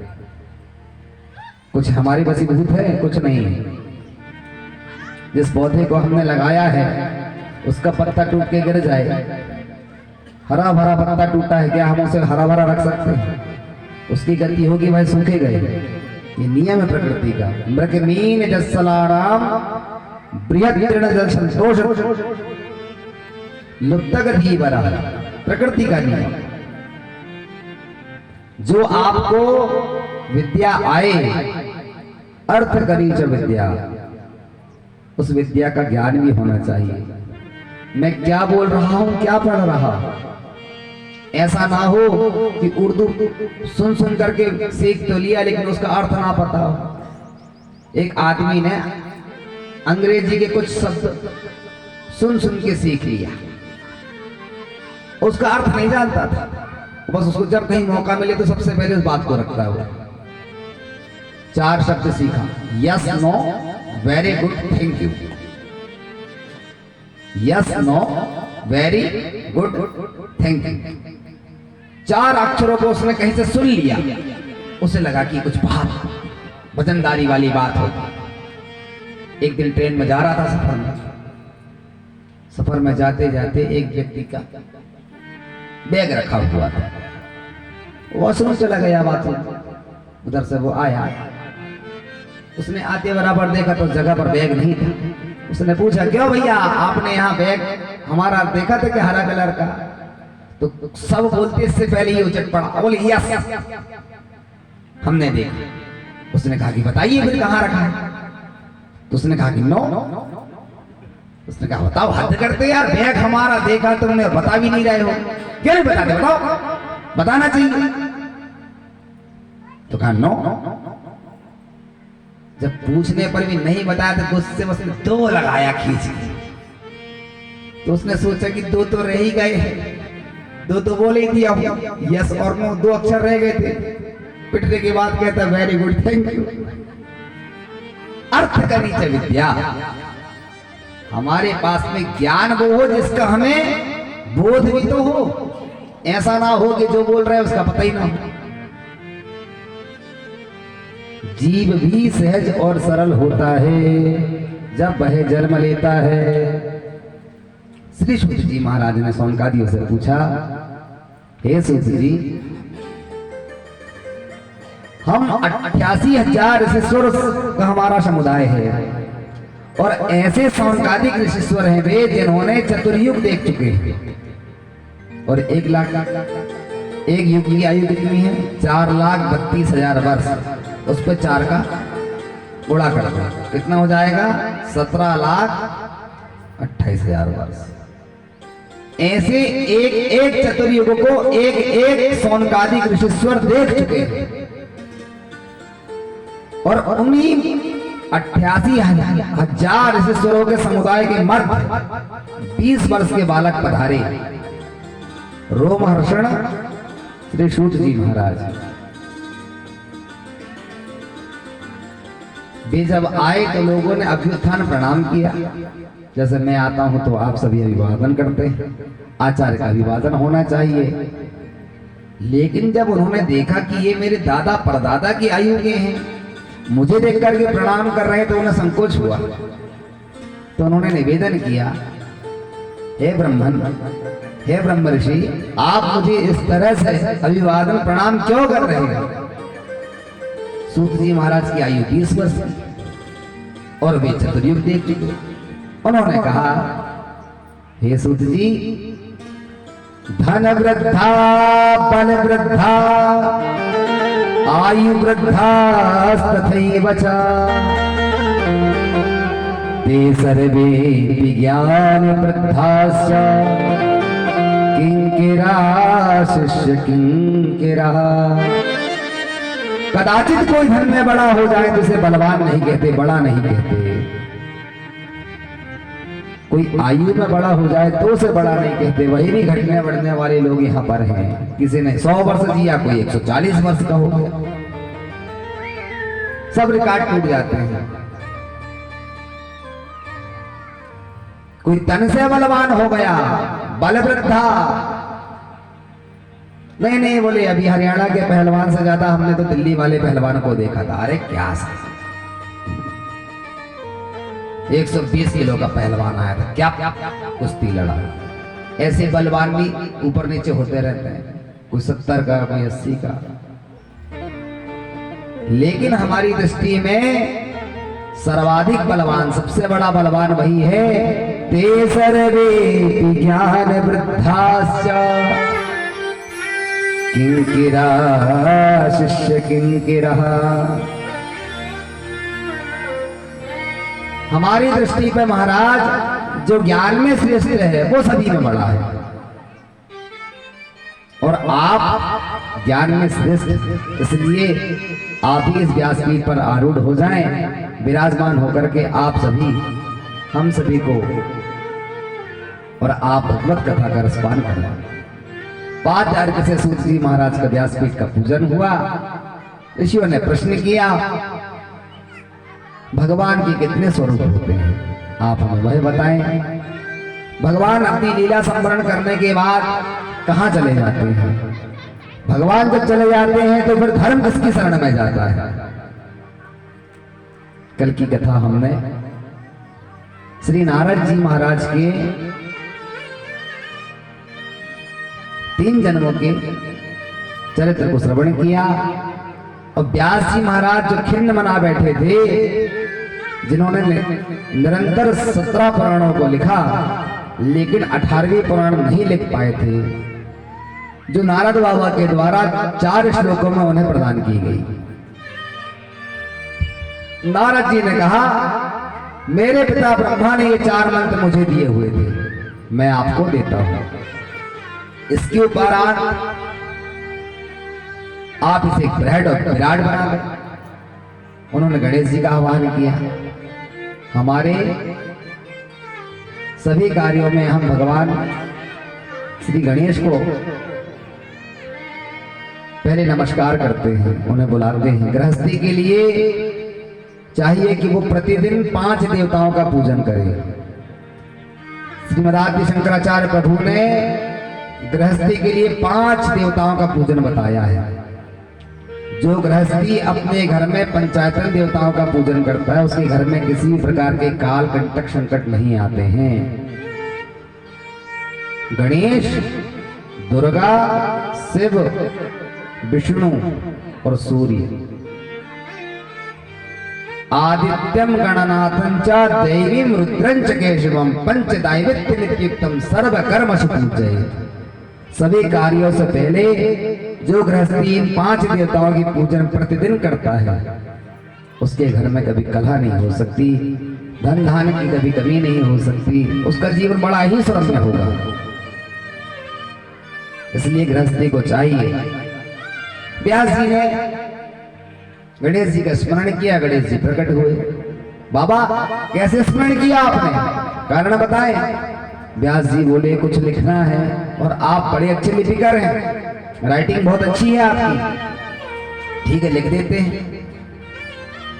कुछ हमारी वशीभूत है? कुछ नहीं है। जिस पौधे को हमने लगाया है उसका पत्ता टूट के गिर जाए, हरा भरा पत्ता टूटा है, क्या हम उसे हरा भरा रख सकते हैं? उसकी गति होगी भाई, सूखे गए। ये नियम है प्रकृति का। मृग मीन जसलाराम बृहद जल संतोष लुप्तगति बरा, प्रकृति का नियम। जो आपको विद्या आए, अर्थ करी च विद्या, उस विद्या का ज्ञान भी होना चाहिए। मैं क्या बोल रहा हूं, क्या पढ़ रहा, ऐसा ना हो कि उर्दू सुन सुन करके सीख तो लिया लेकिन उसका अर्थ ना पता हो। एक आदमी ने अंग्रेजी के कुछ शब्द सुन सुन के सीख लिया, उसका अर्थ नहीं जानता था, बस उसको जब कहीं मौका मिले तो सबसे पहले उस बात को रखता है। वो 4 शब्द सीखा, yes know very good thank you, yes know very good thank you. 4 अक्षरों को उसने कहीं से सुन लिया, उसे लगा कि कुछ बात वजनदारी वाली बात होगी। एक दिन ट्रेन में जा रहा था, सफर में जाते जाते एक व्यक्ति का बैग रखा हुआ था, वॉशरूम चला गया बाथरूम, उधर से वो आया, उसने आते बराबर देखा तो जगह पर बैग नहीं था। उसने पूछा क्यों भैया आपने यहाँ बैग हमारा देखा था क्या हरा कलर का? तो सब बोलते इससे पहले ही उचट पड़ा, बोले यस हमने देखा। उसने कहा कि बताइए फिर कहाँ रखा है? तो उसने कहा कि नो। उसने कहा बताओ, हद करते यार, बैग हमारा देखा तुमने बता भी नहीं रहे हो, क्यों नहीं बताते? बताओ, बताना चाहिए। तो कहा नो। जब पूछने पर भी नहीं बताया तो गुस्से में उसने 2 लगाया खींच के। तो उसने सोचा कि 2 तो रह ही गए हैं, 2 तो बोले ही दिया, यस और नो 2 अक्षर रह गए थे। पिटने के बाद कहता वेरी गुड थैंक यू। अर्थ करनी चाहिए विद्या। हमारे पास में ज्ञान वो हो जिसका हमें बोध भी तो हो, ऐसा ना हो कि जो बोल रहे हैं उसका पता ही ना हो। जीव भी सहज और सरल होता है जब वह जन्म लेता है। श्री सूत जी महाराज ने सौनकादियों से पूछा, हे सूत जी, हम 88,000 ऋषिश्वर का हमारा समुदाय है और ऐसे सौनकादिक ऋषिश्वर हैं वे जिन्होंने चतुर्युग देख चुके हैं। और 1 लाख एक युग की आयु कितनी है? 4,32,000 वर्ष। उस पर 4 का गुणा कर दो, कितना हो जाएगा? 17,28,000 वर्ष। ऐसे एक एक चतुर्युग को एक एक सौनकादिक ऋषीश्वर देख चुके हैं और उन्हीं 88,000 ऋषीश्वरों के समुदाय के मध्य 20 वर्ष के बालक पधारे। रोमहर्षण श्री सूत जी महाराज। वे जब आए तो लोगों ने अभ्युत्थान प्रणाम किया। जैसे मैं आता हूं तो आप सभी अभिवादन करते हैं, आचार्य का अभिवादन होना चाहिए। लेकिन जब उन्होंने देखा कि ये मेरे दादा परदादा की आयु के हैं, मुझे देख करके प्रणाम कर रहे हैं, तो उन्हें संकोच हुआ। तो उन्होंने निवेदन किया, हे ब्रह्मन, हे ब्रह्म ऋषि, आप मुझे इस तरह से अभिवादन प्रणाम क्यों कर रहे हैं? सूत जी महाराज की आयु 20 वर्ष और वे चतुर्युग देख चुके। उन्होंने कहा, हे सूत जी, धन वृद्धा, बल वृद्धा, आयु वृद्धा तथैव च, ते सर्वे विज्ञान वृद्धाश्च, किंकिरा शिष्य किंकिरा। कदाचित कोई धन में बड़ा हो जाए तो उसे बलवान नहीं कहते, बड़ा नहीं कहते। कोई आयु में बड़ा हो जाए तो उसे बड़ा नहीं कहते। वही भी घटने बढ़ने वाले लोग यहाँ पर हैं। किसी ने 100 वर्ष जिया, कोई 140 वर्ष का हो गया, सब रिकॉर्ड टूट जाते हैं। कोई तन से बलवान हो गया, बल वृद्धा। नहीं बोले, अभी हरियाणा के पहलवान से ज्यादा हमने तो दिल्ली वाले पहलवान को देखा था। अरे क्या सा 120 किलो का पहलवान आया था, क्या कुश्ती लड़ा। ऐसे बलवान भी ऊपर नीचे होते रहते हैं, कोई 70 का, कोई 80 का। लेकिन हमारी दृष्टि में सर्वाधिक बलवान, सबसे बड़ा बलवान वही है। ते सर्वे विज्ञान वृद्धाश्च, किंकिरा शिष्य किंकिरा। हमारी दृष्टि पे महाराज जो ज्ञान में श्रेष्ठ है वो सभी में बड़ा है, और आप ज्ञान में श्रेष्ठ, इसलिए आप ही इस व्यासपीठ पर आरूढ़ हो जाएं, विराजमान होकर के आप सभी, हम सभी को, और आप भगवत कथा का रसपान करें। 5 तारीख से सूत जी महाराज का व्यासपीठ का पूजन हुआ। ऋषियों ने प्रश्न किया, भगवान के कितने स्वरूप होते हैं, आप हमें वह बताएं। भगवान अपनी लीला संवरण करने के बाद कहां चले जाते हैं? भगवान जब चले जाते हैं तो फिर धर्म किसकी शरण में जाता है? कल की कथा हमने श्री नारद जी महाराज के 3 जन्मों के चरित्र को श्रवण किया। और व्यास जी महाराज जो खिन्न मना बैठे थे, जिन्होंने निरंतर 17 पुराणों को लिखा, लेकिन 18वीं पुराण नहीं लिख पाए थे, जो नारद बाबा के द्वारा 4 श्लोकों में उन्हें प्रदान की गई। नारद जी ने कहा, मेरे पिता ब्रह्मा ने ये 4 मंत्र मुझे दिए हुए थे, मैं आपको देता हूं। इसके उपरांत आप इसे ब्रैड और विराट बना दें। उन्होंने गणेश जी का आह्वान किया। हमारे सभी कार्यों में हम भगवान श्री गणेश को पहले नमस्कार करते हैं, उन्हें बुलाते हैं। गृहस्थी के लिए चाहिए कि वो प्रतिदिन 5 देवताओं का पूजन करें। श्रीमदादि शंकराचार्य प्रभु ने गृहस्थी के लिए 5 देवताओं का पूजन बताया है। जो गृहस्थी अपने घर में पंचायतन देवताओं का पूजन करता है, उसके घर में किसी प्रकार के काल कंटक संकट नहीं आते हैं। गणेश, दुर्गा, शिव, विष्णु और सूर्य। आदित्यम गणनाथं च दैवीं रुद्रं च केशवं पंचदैवत्य नित्युक्तम सर्वकर्मसु पूजयेत्। सभी कार्यों से पहले जो गृहस्थी इन 5 देवताओं की पूजन प्रतिदिन करता है, उसके घर में कभी कलह नहीं हो सकती, धन धान की कभी कमी नहीं हो सकती, उसका जीवन बड़ा ही सुरम्य होगा। इसलिए गृहस्थी को चाहिए। व्यास जी ने गणेश जी का स्मरण किया, गणेश जी प्रकट हुए। बाबा कैसे स्मरण किया आपने, कारण बताएं। व्यास जी बोले कुछ लिखना है, और आप बड़े अच्छे लिपिकर हैं, राइटिंग बहुत अच्छी है आपकी। ठीक है, लिख देते हैं।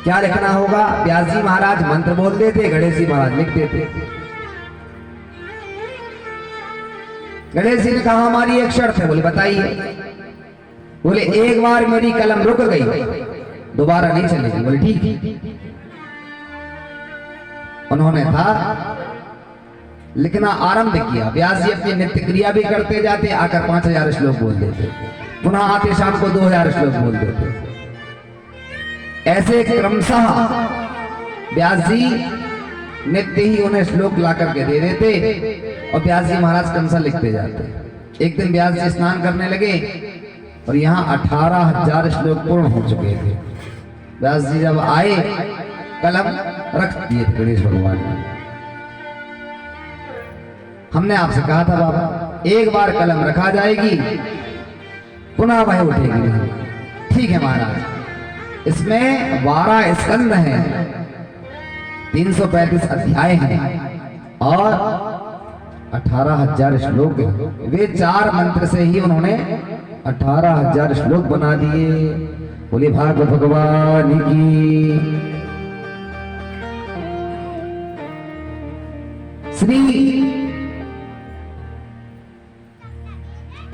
क्या लिखना होगा? व्यास जी महाराज मंत्र बोल देते, गणेश जी महाराज लिख देते। गणेश जी ने कहा हमारी एक शर्त है। बोले बताइए। बोले एक बार मेरी कलम रुक गई, दोबारा नहीं चलेगी। बोले ठीक। उन्होंने था लिखना आरंभ किया। व्यास जी अपनी नित्य क्रिया भी करते जाते, आकर 5000 श्लोक बोल देते, पुनः आते शाम को 2000 श्लोक बोल देते। ऐसे क्रमशः व्यास जी नित्य ही उन्हें श्लोक ला करके दे देते, और व्यास जी महाराज क्रमशः लिखते जाते। एक दिन व्यास जी स्नान करने लगे, और यहाँ 18,000 श्लोक पूर्ण हो चुके थे। व्यास जी जब आए, कलम रख दिए थे गणेश भगवान ने। हमने आपसे कहा था बाबा एक बार कलम रखा जाएगी, पुनः वह उठेगी नहीं। ठीक है महाराज। इसमें 12 स्कंद हैं, 335 अध्याय हैं, और 18,000 श्लोक हैं। वे 4 मंत्र से ही उन्होंने 18,000 श्लोक बना दिए। बोले भागवत भगवान की। श्री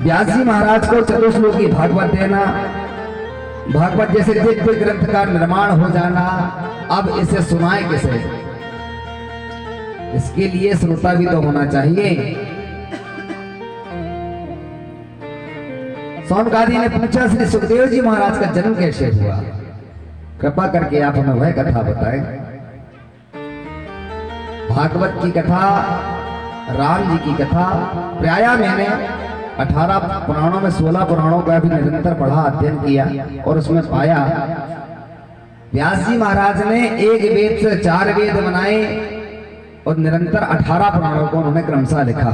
व्यास जी महाराज को चतुश्लोकी भागवत देना, भागवत जैसे दिव्य ग्रंथ का निर्माण हो जाना, अब इसे सुनाए किसे? इसके लिए श्रोता भी तो होना चाहिए। सौनकादि ने पूछा श्री सुखदेव जी महाराज का जन्म कैसे हुआ? कृपा करके आप हमें वह कथा बताएं। भागवत की कथा, राम जी की कथा, प्रायः मैंने 18 पुराणों में 16 पुराणों का भी निरंतर पढ़ा, अध्ययन किया, और उसमें पाया व्यास जी महाराज ने एक वेद से 4 वेद बनाए, और निरंतर 18 पुराणों को उन्होंने क्रमशः लिखा।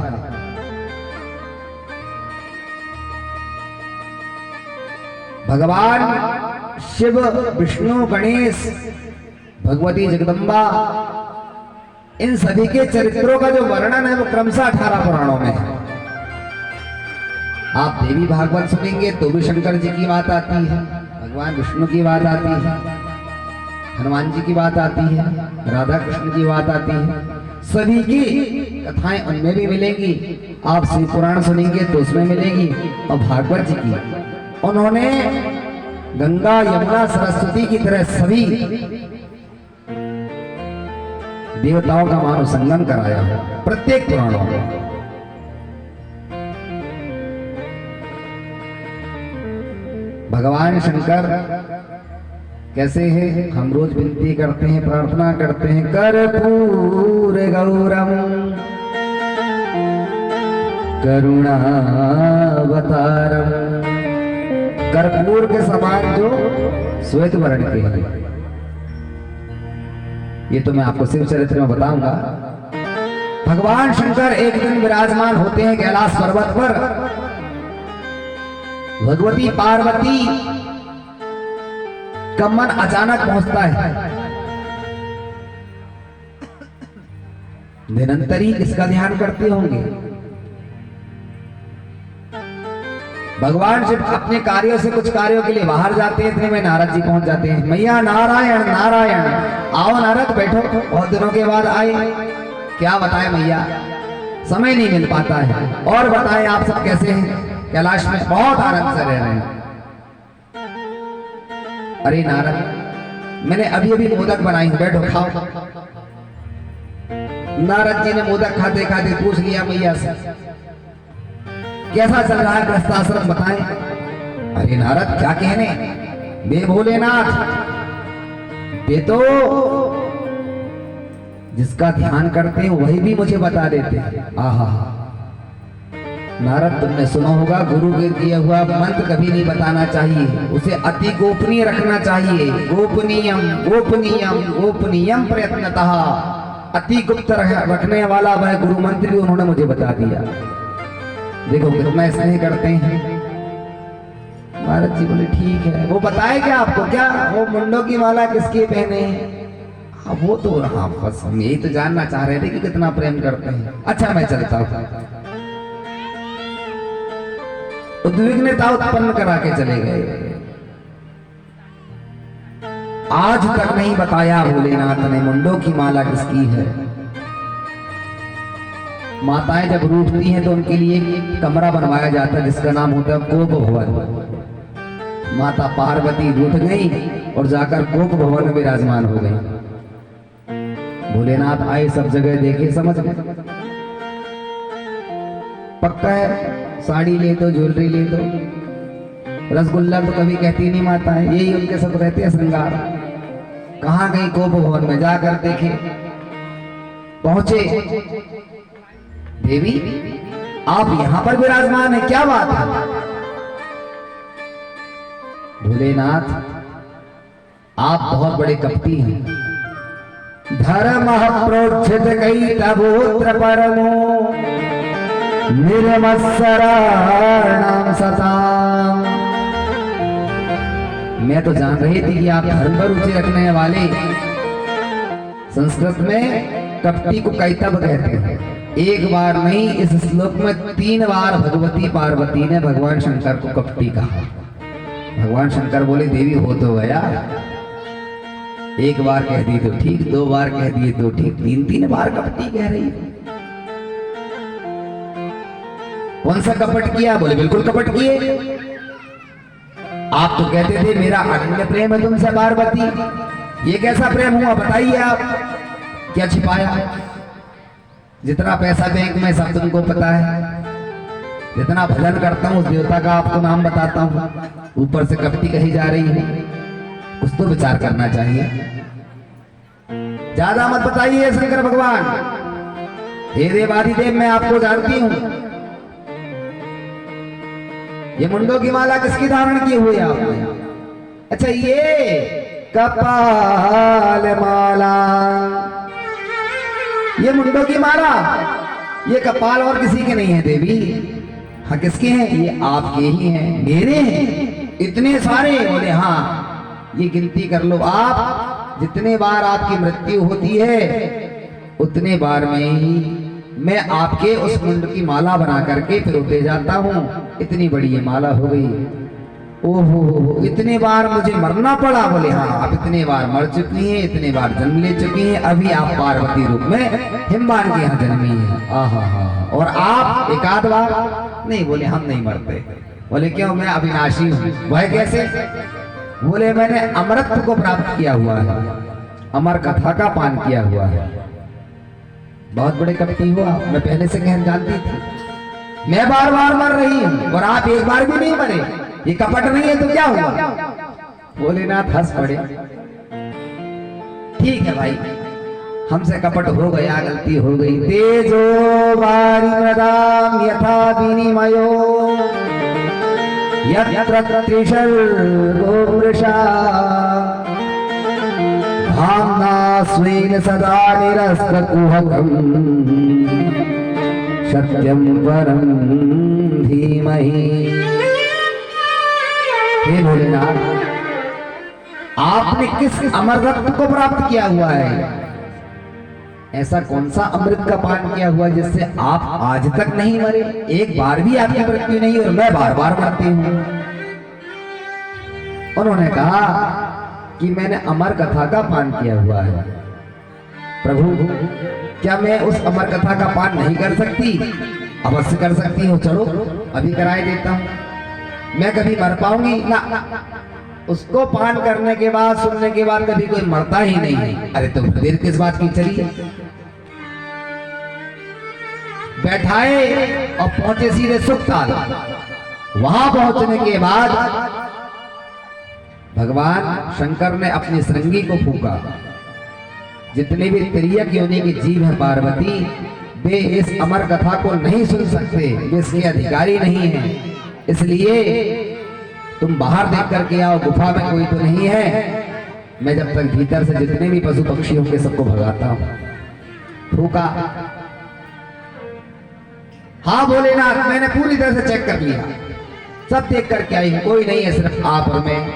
भगवान शिव, विष्णु, गणेश, भगवती जगदम्बा, इन सभी के चरित्रों का जो वर्णन है वो क्रमशः 18 पुराणों में है। आप देवी भागवत सुनेंगे तो भी शंकर जी की बात आती है, भगवान विष्णु की बात आती है, हनुमान जी की बात आती है, राधा कृष्ण की बात आती है, सभी की कथाएं उनमें भी मिलेंगी। आप शिव पुराण सुनेंगे तो उसमें मिलेगी, और भागवत जी की उन्होंने गंगा, यमुना, सरस्वती की तरह सभी देवताओं का मानव संगम कराया है प्रत्येक पुराणों में। भगवान शंकर कैसे हैं? हम रोज विनती करते हैं, प्रार्थना करते हैं, कर्पूर गौरम करुणावतारम। कर्पूर के समान जो श्वेत वर्ण के हैं, ये तो मैं आपको शिव चरित्र में बताऊंगा। भगवान शंकर एक दिन विराजमान होते हैं कैलाश पर्वत पर। भगवती पार्वती का मन अचानक पहुंचता है। निरंतर ही किसका ध्यान करते होंगे? भगवान शिव अपने कार्यों से कुछ कार्यों के लिए बाहर जाते हैं, इतने में नारद जी पहुंच जाते हैं। मैया नारायण नारायण, आओ नारद बैठो, बहुत दिनों के बाद आए। क्या बताएं मैया, समय नहीं मिल पाता है। और बताएं आप सब कैसे हैं? कैलाश में बहुत आनंद से रह रहे हैं। अरे नारद, मैंने अभी अभी मोदक बनाई, बैठो खाओ। नारद जी ने मोदक खाते खाते पूछ लिया मैया से, कैसा चल रहा है गृहस्थाश्रम, बताएं। अरे नारद क्या कहने, बे भोलेनाथ, ये तो जिसका ध्यान करते हैं वही भी मुझे बता देते हैं। आहा, नारद, तुमने सुना होगा गुरु के दिया हुआ मंत्र कभी नहीं बताना चाहिए, उसे अति गोपनीय रखना चाहिए। गोपनीयम गोपनीयम गोपनीयम प्रयत्नतः, अति गुप्त रखने वाला वह गुरु मंत्र भी उन्होंने मुझे बता दिया। देखो कितना स्नेह करते हैं। नारद जी बोले ठीक है, वो बताए क्या आपको, क्या वो मुंडों की माला किसकी पहने हैं? वो तो हाँ, बस हम यही तो जानना चाह रहे थे कि कितना प्रेम करते हैं। अच्छा मैं चलता हूँ। उद्विग्नता उत्पन्न करा के चले गए। आज तक नहीं बताया भोलेनाथ ने मुंडों की माला किसकी है। माताएं जब रूठती हैं तो उनके लिए एक कमरा बनवाया जाता है जिसका नाम होता है गोप भवन। माता पार्वती रूठ गई और जाकर गोप भवन में विराजमान हो गई। भोलेनाथ आए, सब जगह देखे, समझ गए पक्का है, साड़ी ले दो, ज्वेलरी ले दो, रसगुल्ला तो कभी कहती नहीं माता है, यही उनके सब रहते हैं श्रृंगार। कहाँ गई गोप भवन में, जाकर देखे, पहुंचे, देवी आप यहां पर विराजमान है, क्या बात है? भोलेनाथ आप बहुत बड़े कपटी हैं। धर्म प्रोक्षित कई तबोत्र परमो निर्मत्सराणाम सताम। मैं तो जान रही थी कि आप धर्म पर रुचि रखने वाले। संस्कृत में कपटी को कैतव कहते हैं। एक बार नहीं, इस श्लोक में 3 बार भगवती पार्वती ने भगवान शंकर को कपटी कहा। भगवान शंकर बोले देवी हो तो गया, एक बार कह दी तो ठीक, 2 बार कह दिए तो ठीक, 3 बार कपटी कह रही है। कौन सा कपट किया? बोले बिल्कुल कपट किए। आप तो कहते थे मेरा अनन्य प्रेम है तुमसे पार्वती, ये कैसा प्रेम हुआ बताइए आप, क्या छिपाया? जितना पैसा बैंक में सब तुमको पता है, जितना भजन करता हूँ उस देवता का आपको नाम बताता हूँ, ऊपर से कपटी कही जा रही है। कुछ तो विचार करना चाहिए। ज्यादा मत बताइए शंकर भगवान। हे देवादिदेव मैं आपको जानती हूँ। ये मुंडों की माला किसकी धारण की हुई आपने? अच्छा ये कपाल माला, ये मुंडों की माला, ये कपाल और किसी के नहीं है देवी। हाँ किसके हैं? ये आपके ही हैं, मेरे हैं। इतने सारे? बोले हाँ, ये गिनती कर लो आप, जितने बार आपकी मृत्यु होती है उतने बार में ही मैं आपके उस मुंड की माला बना करके फिर उठे जाता हूँ। इतनी बड़ी ये माला हो गई। ओहो, इतने बार मुझे मरना पड़ा? बोले हाँ, आप इतने बार मर चुकी हैं, इतने बार जन्म ले चुकी हैं, अभी आप पार्वती रूप में हिमवान के यहाँ जन्मी हैं। आहा, और आप एकाध बार नहीं? बोले हम नहीं मरते। बोले क्यों? मैं अविनाशी हूँ। वह कैसे? बोले मैंने अमृत को प्राप्त किया हुआ है, अमर कथा का पान किया हुआ है। बहुत बड़े कपटी हुआ, मैं पहले से कहना जानती थी। मैं बार बार मर रही हूँ और आप एक बार भी नहीं मरे, ये कपट नहीं है तो क्या हुआ? भोलेनाथ हंस पड़े। ठीक है भाई, हमसे कपट हो गया, गलती हो गई। तेजो वारी मदाम यथा विनिमयो यत्र त्रिशर्गो वृषा भावना स्वेन सदा निरस्तकुहकम् सत्यं परं धीमहि। हे भोलेनाथ, आपने किस अमर रत्न को प्राप्त किया हुआ है? ऐसा कौन सा अमृत का पान किया हुआ जिससे आप आज तक नहीं मरे? एक बार भी आपकी मृत्यु नहीं और मैं बार बार मरती हूँ। उन्होंने कहा कि मैंने अमर कथा का पान किया हुआ है। प्रभु क्या मैं उस अमर कथा का पान नहीं कर सकती? अवश्य कर सकती हूँ, चलो अभी कराए देता हूँ। मैं कभी मर पाऊंगी ना? उसको पान करने के बाद, सुनने के बाद कभी कोई मरता ही नहीं है। अरे तो देर किस बात की? चलिए बैठाए और पहुंचे सीधे सुखताल। वहां पहुंचने के बाद भगवान शंकर ने अपनी श्रृंगी को फूका। जितने भी तिर्यक योनि की जीव है पार्वती, वे इस अमर कथा को नहीं सुन सकते, वे इसके अधिकारी नहीं हैं। इसलिए तुम बाहर देख करके आओ, गुफा में कोई तो नहीं है। मैं जब तक भीतर से जितने भी पशु पक्षी होंगे सबको भगाता हूं। फूका, हाँ भोलेनाथ, मैंने पूरी तरह से चेक कर लिया, सब देख करके आई, कोई नहीं है, सिर्फ आप और मैं,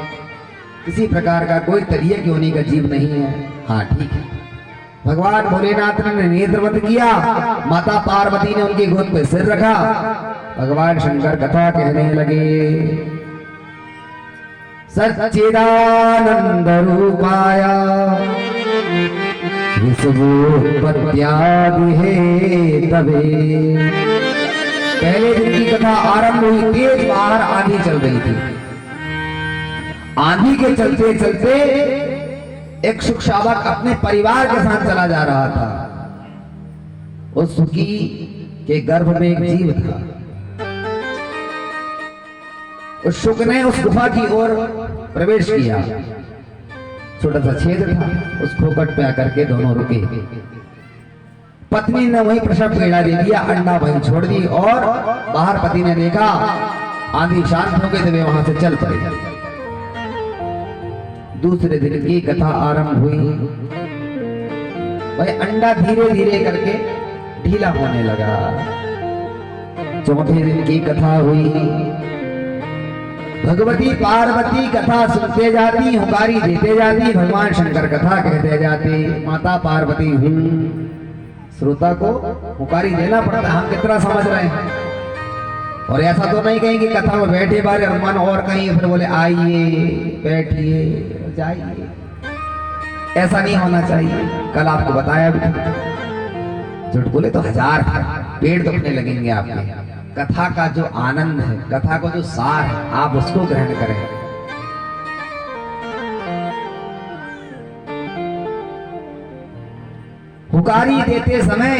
किसी प्रकार का कोई तरीके की होने का जीव नहीं है। हाँ ठीक है। भगवान भोलेनाथ ने नेत्र बंद किया, माता पार्वती ने उनकी गोद पे सिर रखा, भगवान शंकर कथा कहने लगे। सच्चिदानंद रूपाय विश्वोत्पत्त्यादि हेतवे। पहले दिन की कथा आरंभ हुई, तेज बाहर आंधी चल रही थी। आंधी के चलते चलते एक सुख शावक अपने परिवार के साथ चला जा रहा था। उस सुखी के गर्भ में एक जीव था। उस शुक ने उस गुफा की ओर प्रवेश किया, छोटा सा छेद था, उस खोपट पे आकर के दोनों रुके। पत्नी ने वही प्रसव पेड़ा दे दिया, अंडा वहीं छोड़ दी, और बाहर पति ने देखा आंधी शांत हो गई तो वे वहां से चल पड़े। दूसरे दिन की कथा आरंभ हुई। वह अंडा धीरे धीरे करके ढीला होने लगा। चौथे दिन की कथा हुई। भगवती पार्वती कथा सुनते जाती, हुकारी देते जाती, भगवान शंकर कथा कहते जाते। माता पार्वती श्रोता को हुकारी देना पड़ता है, हम कितना समझ रहे हैं। और ऐसा तो नहीं कहीं कि कथा में बैठे बारे और मन और कहीं, फिर बोले आइए बैठिए जाइए, ऐसा नहीं होना चाहिए। कल आपको बताया भी, चुटकुले तो हजार पेड़ दुखने लगेंगे आपके। कथा का जो आनंद है, कथा को जो सार है, आप उसको ग्रहण करें। हुकारी देते समय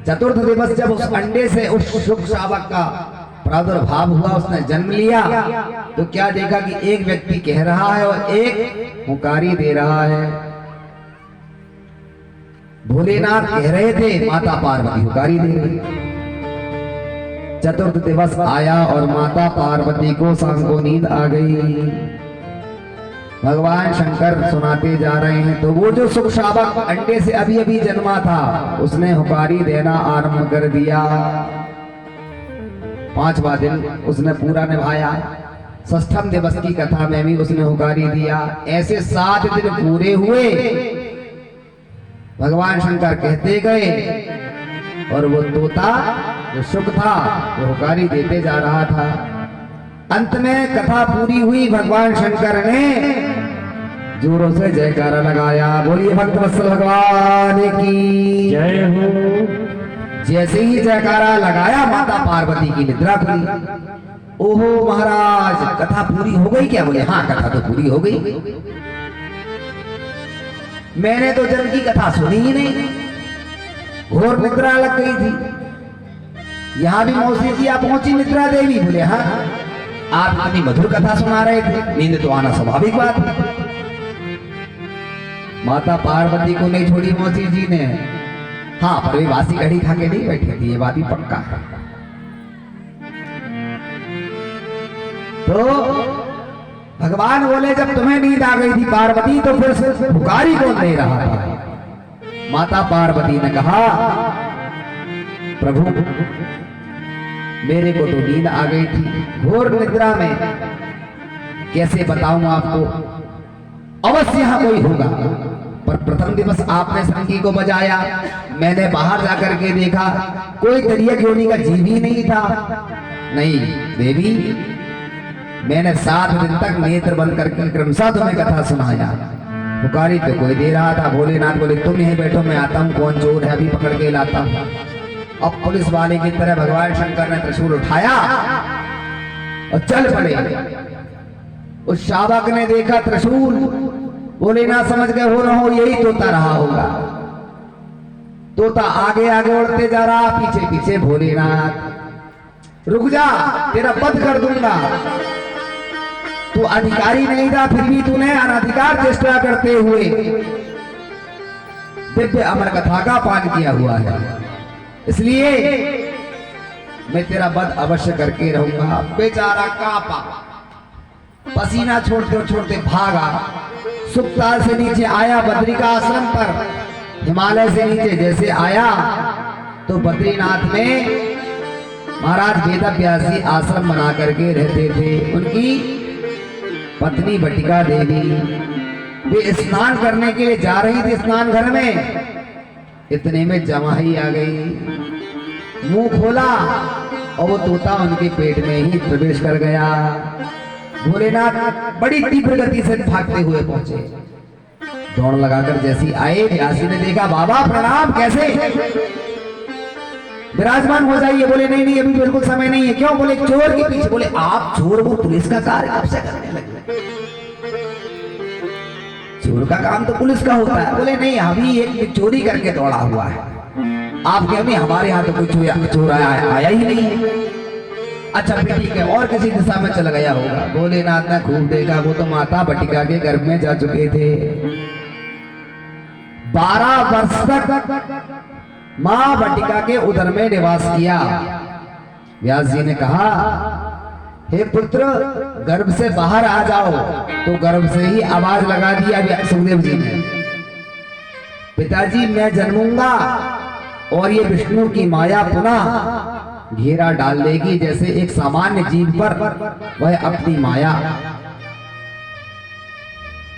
चतुर्थ दिवस जब उस अंडे से उस शुक शावक का प्रादुर्भाव हुआ, उसने जन्म लिया, तो क्या देखा कि एक व्यक्ति कह रहा है और एक हुकारी दे रहा है। भोलेनाथ कह रहे थे, माता पार्वती हुकारी दे रही। चतुर्थ दिवस आया और माता पार्वती को शाम को नींद आ गई। भगवान शंकर सुनाते जा रहे हैं, तो वो जो सुख शावक अंडे से अभी अभी जन्मा था, उसने हुकारी देना आरंभ कर दिया। 5वां दिन उसने पूरा निभाया। षष्ठम दिवस की कथा में भी उसने हुकारी दिया। ऐसे 7 दिन पूरे हुए। भगवान शंकर कहते गए और वो तोता जो सुख था वो हुकारी देते जा रहा था। अंत में कथा पूरी हुई। भगवान शंकर ने जोरों से जयकारा लगाया, बोलिए भक्त वत्सल भगवान की जय हो। जैसे ही जयकारा लगाया, माता पार्वती की निद्रा खुली। ओहो महाराज, कथा पूरी हो गई क्या? बोले हाँ, कथा तो पूरी हो गई। मैंने तो जन्म की कथा सुनी ही नहीं, घोर निद्रा लग गई थी। यहां भी मौसी जी आप पहुंची निद्रा देवी? बोले हाँ, आप इतनी मधुर कथा सुना रहे थे, नींद तो आना स्वाभाविक बात है। माता पार्वती को नहीं छोड़ी मौसी जी ने। हाँ, पर वे बासी कड़ी खा के नहीं बैठी थी, ये बात भी पक्का है। तो भगवान बोले, जब तुम्हें नींद आ गई थी पार्वती, तो फिर से हुकारी कौन दे रहा था? माता पार्वती ने कहा, प्रभु मेरे को तो नींद आ गई थी घोर निद्रा में, कैसे बताऊं आपको? अवश्य यहां कोई होगा। पर प्रथम दिवस आपने शंकी को बजाया, मैंने बाहर जाकर के देखा, कोई तरिया योनि का जीव ही नहीं था। नहीं देवी, मैंने 7 दिन तक नेत्र बंद करके क्रमशः तुम्हें कथा सुनाया। पुकारी तो कोई दे रहा था। भोलेनाथ बोले, तुम यहीं बैठो, मैं आता हूँ, कौन चोर है अभी पकड़ के लाता हूँ। अब पुलिस वाले की तरह भगवान शंकर ने त्रिशूल उठाया और चल पड़े। उस शावक ने देखा त्रिशूल, भोलेनाथ समझ गए हो न हो यही तोता रहा होगा। तोता आगे आगे उड़ते जा रहा, पीछे पीछे भोलेनाथ। रुक जा, तेरा वध कर दूंगा। तू अधिकारी नहीं था, फिर भी तूने अनधिकार चेष्टा करते हुए दिव्य अमर कथा का पान किया हुआ है, इसलिए मैं तेरा वध अवश्य करके रहूंगा। बेचारा कांपा, पसीना छोड़ते छोड़ते भागा, सुखताल से नीचे आया बद्रिका आश्रम पर। हिमालय से नीचे जैसे आया तो बद्रीनाथ में महाराज वेदव्यास जी आश्रम बना करके रहते थे। उनकी पत्नी बटिका देवी वे स्नान करने के लिए जा रही थी स्नान घर में। इतने में जमाई आ गई, मुंह खोला और वो तोता उनके पेट में ही प्रवेश कर गया। भोलेनाथ बड़ी तीव्र गति से भागते हुए पहुंचे, दौड़ लगाकर जैसी आए व्यासी ने देखा, बाबा प्रणाम, कैसे विराजमान हो जाइए। बोले नहीं नहीं, अभी बिल्कुल समय नहीं है। क्यों? बोले चोर के पीछे। बोले आप चोर? वो पुलिस का कार्य आपसे करने लगे। चोर का काम तो पुलिस का होता है। बोले नहीं, अभी एक चोरी करके दौड़ा हुआ है। आप क्या? नहीं, हमारे यहाँ तो कोई चोर आया ही नहीं है। अच्छा फिर ठीक है, और किसी दिशा में चला गया होगा। भोलेनाथ ने खूब देखा, वो तो माता बटिका के गर्भ में जा चुके थे। 12 वर्ष तक मां बटिका के उदर में निवास किया। व्यास जी ने कहा, हे पुत्र, गर्भ से बाहर आ जाओ। तो गर्भ से ही आवाज लगा दिया सुखदेव जी ने, पिताजी मैं जन्मूंगा और ये विष्णु की माया पुनः घेरा डाल देगी, जैसे एक सामान्य जीव पर वह अपनी माया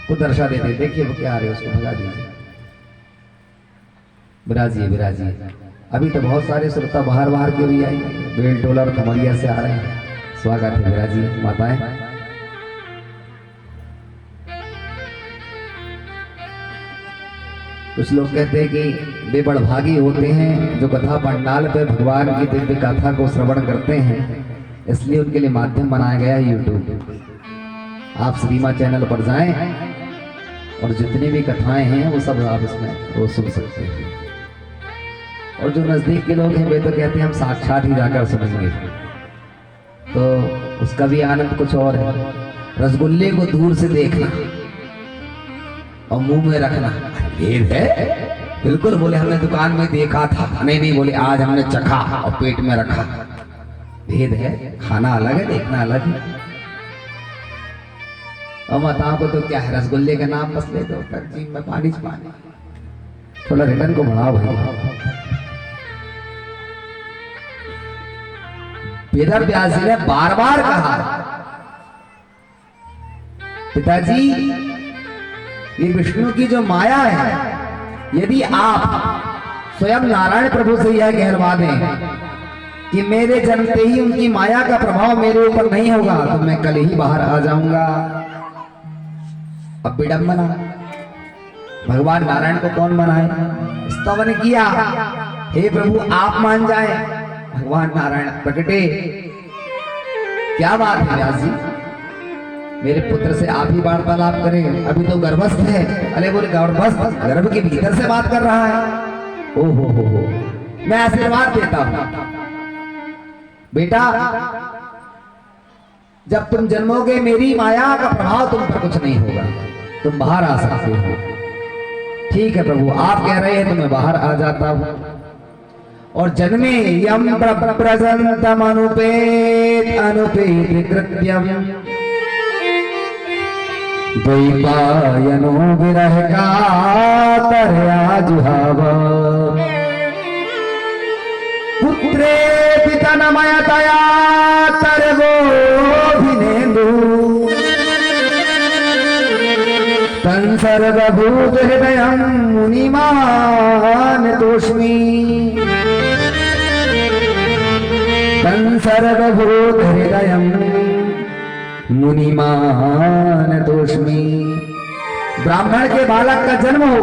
को दर्शा देते। देखिए वो क्या आ रहे, उसको भगा दीजिए। विराजिए विराजिए। अभी तो बहुत सारे श्रोता बाहर बाहर के भी आए, बेल टोला और खमरिया से आ रहे हैं। स्वागत है विराजिए माताएं। कुछ लोग कहते हैं कि वे बड़भागी होते हैं जो कथा पंडाल पे भगवान की दिव्य कथा को श्रवण करते हैं, इसलिए उनके लिए माध्यम बनाया गया है यूट्यूब। आप श्रीमा चैनल पर जाएं और जितनी भी कथाएं हैं वो सब आप इसमें वो सुन सकते हैं। और जो नजदीक के लोग हैं वे तो कहते हैं हम साक्षात ही जाकर सुनेंगे, तो उसका भी आनंद कुछ और है। रसगुल्ले को दूर से देखना और मुंह में रखना भेद है। बिल्कुल बोले हमने दुकान में देखा था, नहीं नहीं बोले आज हमने चखा और पेट में रखा। भेद है, खाना अलग है, देखना अलग है। और माताओं को तो क्या है, रसगुल्ले का नाम बस ले दो, जीभ में पानी पानी। थोड़ा रिटर्न को बढ़ाओ भाई। वेद व्यास जी ने बार बार कहा, पिताजी ये विष्णु की जो माया है, यदि आप स्वयं नारायण प्रभु से यह कहलवा दें कि मेरे जन्मते ही उनकी माया का प्रभाव मेरे ऊपर नहीं होगा, तो मैं कल ही बाहर आ जाऊंगा। अब विडंबना, भगवान नारायण को कौन मनाए? स्तवन किया, हे प्रभु आप मान जाए। भगवान नारायण प्रकटे, क्या बात है व्यास जी, मेरे पुत्र से आप ही वार्तालाप करें, अभी तो गर्भस्थ है। अरे बोले गर्भस्थ? गर्भ के भीतर से बात कर रहा है। ओ हो, मैं आशीर्वाद देता हूं बेटा, जब तुम जन्मोगे मेरी माया का प्रभाव तुम पर कुछ नहीं होगा, तुम बाहर आ सकते हो। ठीक है प्रभु, आप कह रहे हैं तो मैं बाहर आ जाता हूं। और जन्मे यम प्रजंतम अनुपेत अनुपेत कृत्यम द्वैपायनो विरह कातरया जुहाव पुत्रे पितनमयतया सर्वोऽभिनेन्दु तं सर्वभूत हृदयं मुनिमान तोष्मि तं सर्वभूत हृदयं मुनिमान तोष्मि। ब्राह्मण के बालक का जन्म हो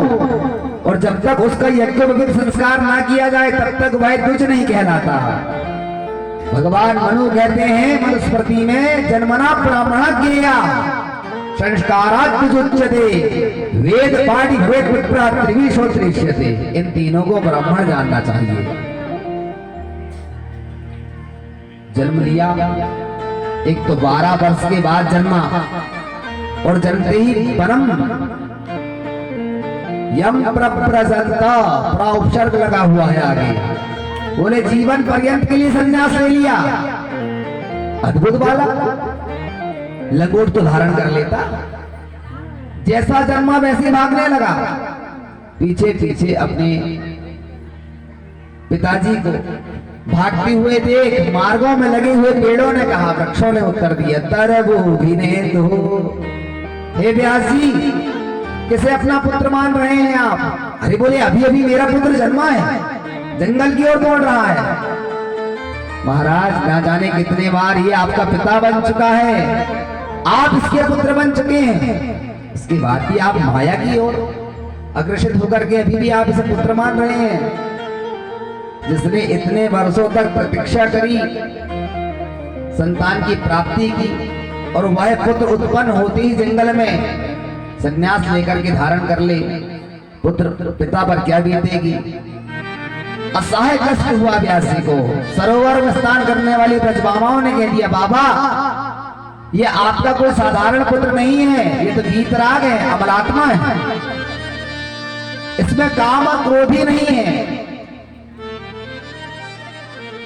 और जब तक उसका यज्ञोपवीत संस्कार ना किया जाए तब तक वह द्विज नहीं कहलाता। भगवान मनु कहते हैं मनुस्मृति में, जन्मना ब्राह्मणज्ञेया संस्कारात् द्विजुच्यते वेद पाठि भवेत् विप्रा त्रिविशोत्रिष्यते। इन तीनों को ब्राह्मण जानना चाहिए। जन्म लिया, एक तो 12 वर्ष के बाद जन्मा और जन्मते ही परम यम प्रप्रजंता प्रा उपसर्ग लगा हुआ है आगे। बोले जीवन पर्यंत के लिए संन्यास ले लिया। अद्भुत बालक, लंगोट तो धारण कर लेता, जैसा जन्मा वैसे भागने लगा। पीछे पीछे अपने पिताजी को भागते हुए देख मार्गों में लगे हुए पेड़ों ने कहा, वृक्षों ने उत्तर दिया, तरबो भिनेन्दु, हे व्यास जी किसे अपना पुत्र मान रहे हैं आप? अरे बोले अभी अभी मेरा पुत्र जन्मा है, जंगल की ओर दौड़ रहा है। महाराज ना जाने कितने बार ये आपका पिता बन चुका है, आप इसके पुत्र बन चुके हैं, इसके बाद भी आप माया की ओर अग्रसित होकर के अभी भी आप इसे पुत्र मान रहे हैं। जिसने इतने वर्षों तक प्रतीक्षा करी, संतान की प्राप्ति की, और वह पुत्र उत्पन्न होते ही जंगल में संन्यास लेकर के धारण कर ले, पुत्र पिता पर क्या बीतेगी। असहाय कष्ट हुआ व्यास जी को। सरोवर में स्नान करने वाली ब्रजबामाओं ने कह दिया, बाबा ये आपका कोई साधारण पुत्र नहीं है, ये तो वीतराग है, अमलात्मा है, इसमें काम और क्रोध ही नहीं है।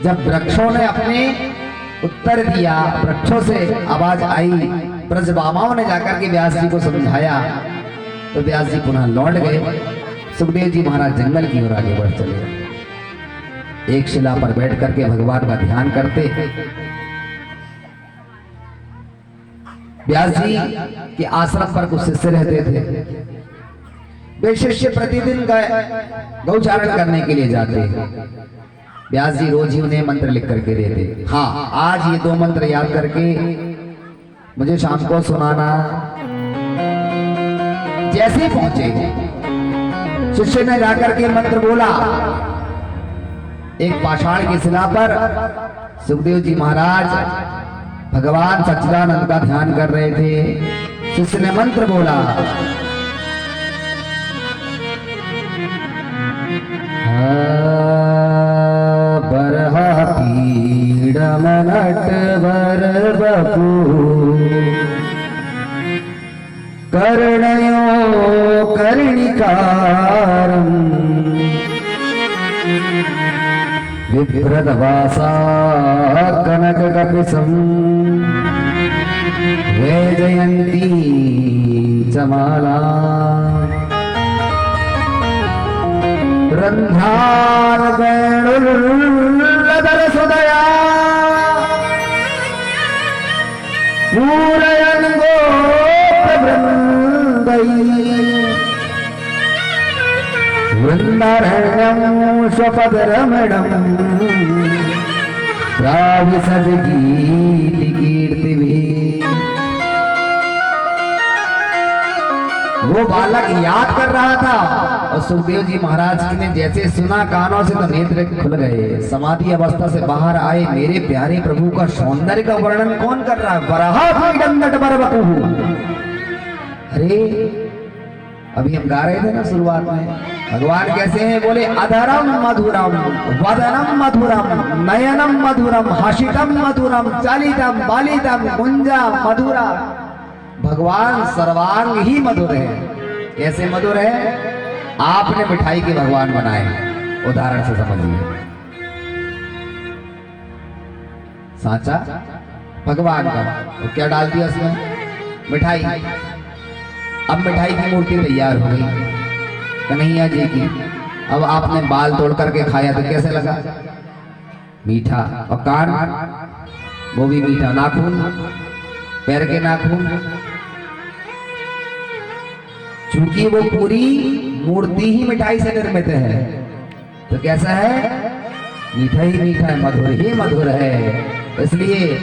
जब वृक्षों ने अपने उत्तर दिया, वृक्षों से आवाज आई, ब्रजबामाओं ने जाकर के व्यास जी को समझाया, तो व्यास जी पुनः लौट गए। सुखदेव जी महाराज जंगल की ओर आगे बढ़ चले। एक शिला पर बैठ करके भगवान का ध्यान करते। व्यास जी के आश्रम पर कुछ शिष्य रहते थे। वे शिष्य प्रतिदिन गौचारण करने के लिए जाते। व्यास जी रोज ही उन्हें मंत्र लिख करके देते। हाँ, आज ये 2 मंत्र याद करके मुझे शाम को सुनाना। जैसे ही पहुंचे, शिष्य ने जाकर के मंत्र बोला। एक पाषाण की शिला पर सुखदेव जी महाराज भगवान सच्चिदानंद का ध्यान कर रहे थे। शिष्य ने मंत्र बोला, बरहा पीड़म नटवर बपू, कर्णयो कर्णिकारम्, विप्रदवासा कनक कपिसं, वैजयन्ती चमाला, रंधार वेणुल्लदर सुदया, पूरयन् गोपवृन्दै, वृन्दारण्यं स्वपदरमणम्, प्राविशद गीति कीर्तिभिः। वो बालक याद कर रहा था और सुखदेव जी महाराज ने जैसे सुना, कानों से तो नेत्र खुल गए। समाधि अवस्था से बाहर आए। मेरे प्यारे प्रभु का सौंदर्य का वर्णन कौन कर रहा है? अरे अभी हम गा रहे थे ना शुरुआत में, भगवान कैसे हैं? बोले अधरम मधुरम, वदनम मधुरम, नयनम मधुरम, हसितम मधुरम, चालितम बालितम, गुंजा मधुरा। भगवान सर्वांग ही मधुर है। कैसे मधुर है? आपने मिठाई के भगवान बनाए, उदाहरण से समझिए। सांचा भगवान का, तो क्या डाल दिया उसमें? मिठाई। अब मिठाई की मूर्ति तैयार हो गई कन्हैया जी की। अब आपने बाल तोड़ करके खाया तो कैसे लगा? मीठा। और कान, वो भी मीठा। नाखून, पैर के नाखून, चूंकि वो पूरी मूर्ति ही मिठाई से निर्मित है, तो कैसा है? मीठा ही मीठा है, मधुर ही मधुर है। इसलिए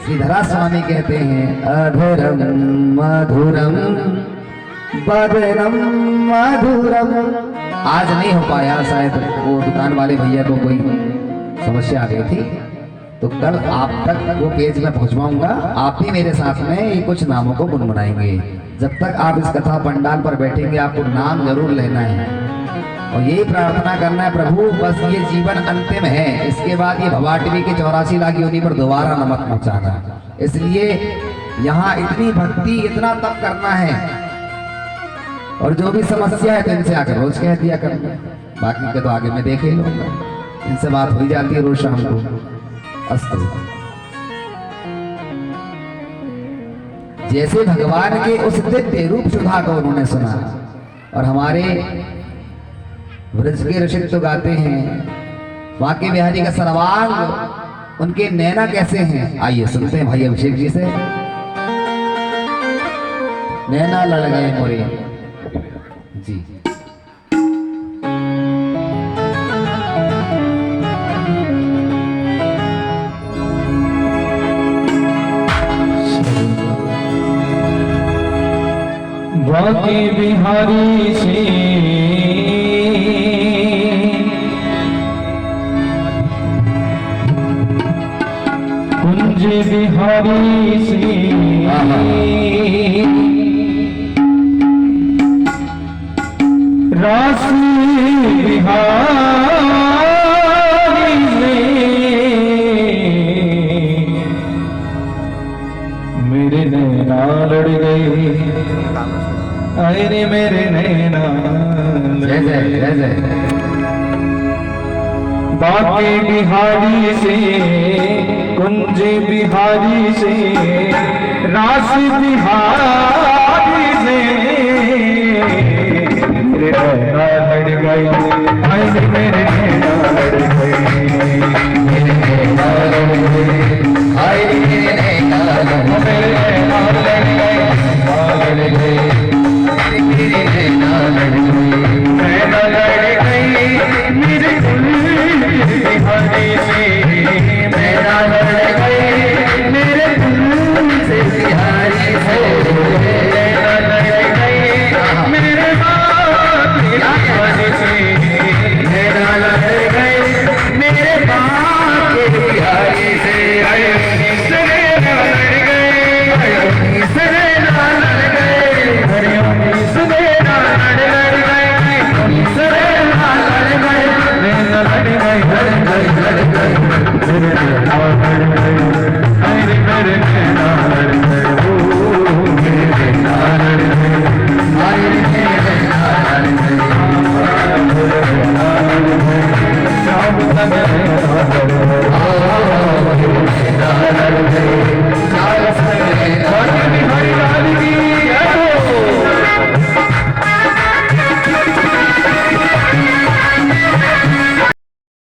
श्रीधरा स्वामी कहते हैं, अधरम मधुरम बदनम मधुरम। आज नहीं हो पाया, शायद वो दुकान वाले भैया को कोई समस्या आ गई थी, तो कल आप तक वो पेज में पहुंचवाऊंगा। आप भी मेरे साथ में ये कुछ नामों को गुनगुनाएंगे। जब तक आप इस कथा पंडाल पर बैठेंगे, आपको नाम जरूर लेना है और यही प्रार्थना करना है, प्रभु बस ये जीवन अंतिम है, इसके बाद ये भवाटवी के 84 लाख योनि पर दोबारा नमक पहुंचाना। इसलिए यहाँ इतनी भक्ति, इतना तप करना है और जो भी समस्या है तो इनसे आकर रोज कह दिया करना, बाकी के तो आगे मैं देख ही लूंगा। इनसे बात हो जाती है रोज शाम को। अस्तु। जैसे भगवान के उस दिव्य रूप सुधा को उन्होंने सुना, और हमारे ब्रज के ऋषि तो गाते हैं वाक्य बिहारी का सर्वांग, उनके नैना कैसे हैं, आइए सुनते हैं भाई अभिषेक जी से। नैना लड़ गए मोरे जी। वाके बिहारी से कुंज बिहारी से रास बिहारी से मेरे नैना लड़ गए, अरे मेरे नैना जय जय जय जय। बाके बिहारी से कुंज बिहारी से रास बिहारी से मेरे नैना लड़ गए, अरे मेरे नैना लड़ गए, मेरे नैना लड़ गए, अरे मेरे नैना लड़ गए, मेरे नैना लड़ गए, मेरे नैना लड़ गए, नैना लड़ गई मेरे कुंज बिहारी से, नैना लड़ गई मेरे कुंज बिहारी से, नैना लड़ गई मेरे बाप बिहारी से, नैना लड़ गई मेरे बाप बिहारी से, नैना लड़ गई, नैना लड़ गई, मेरे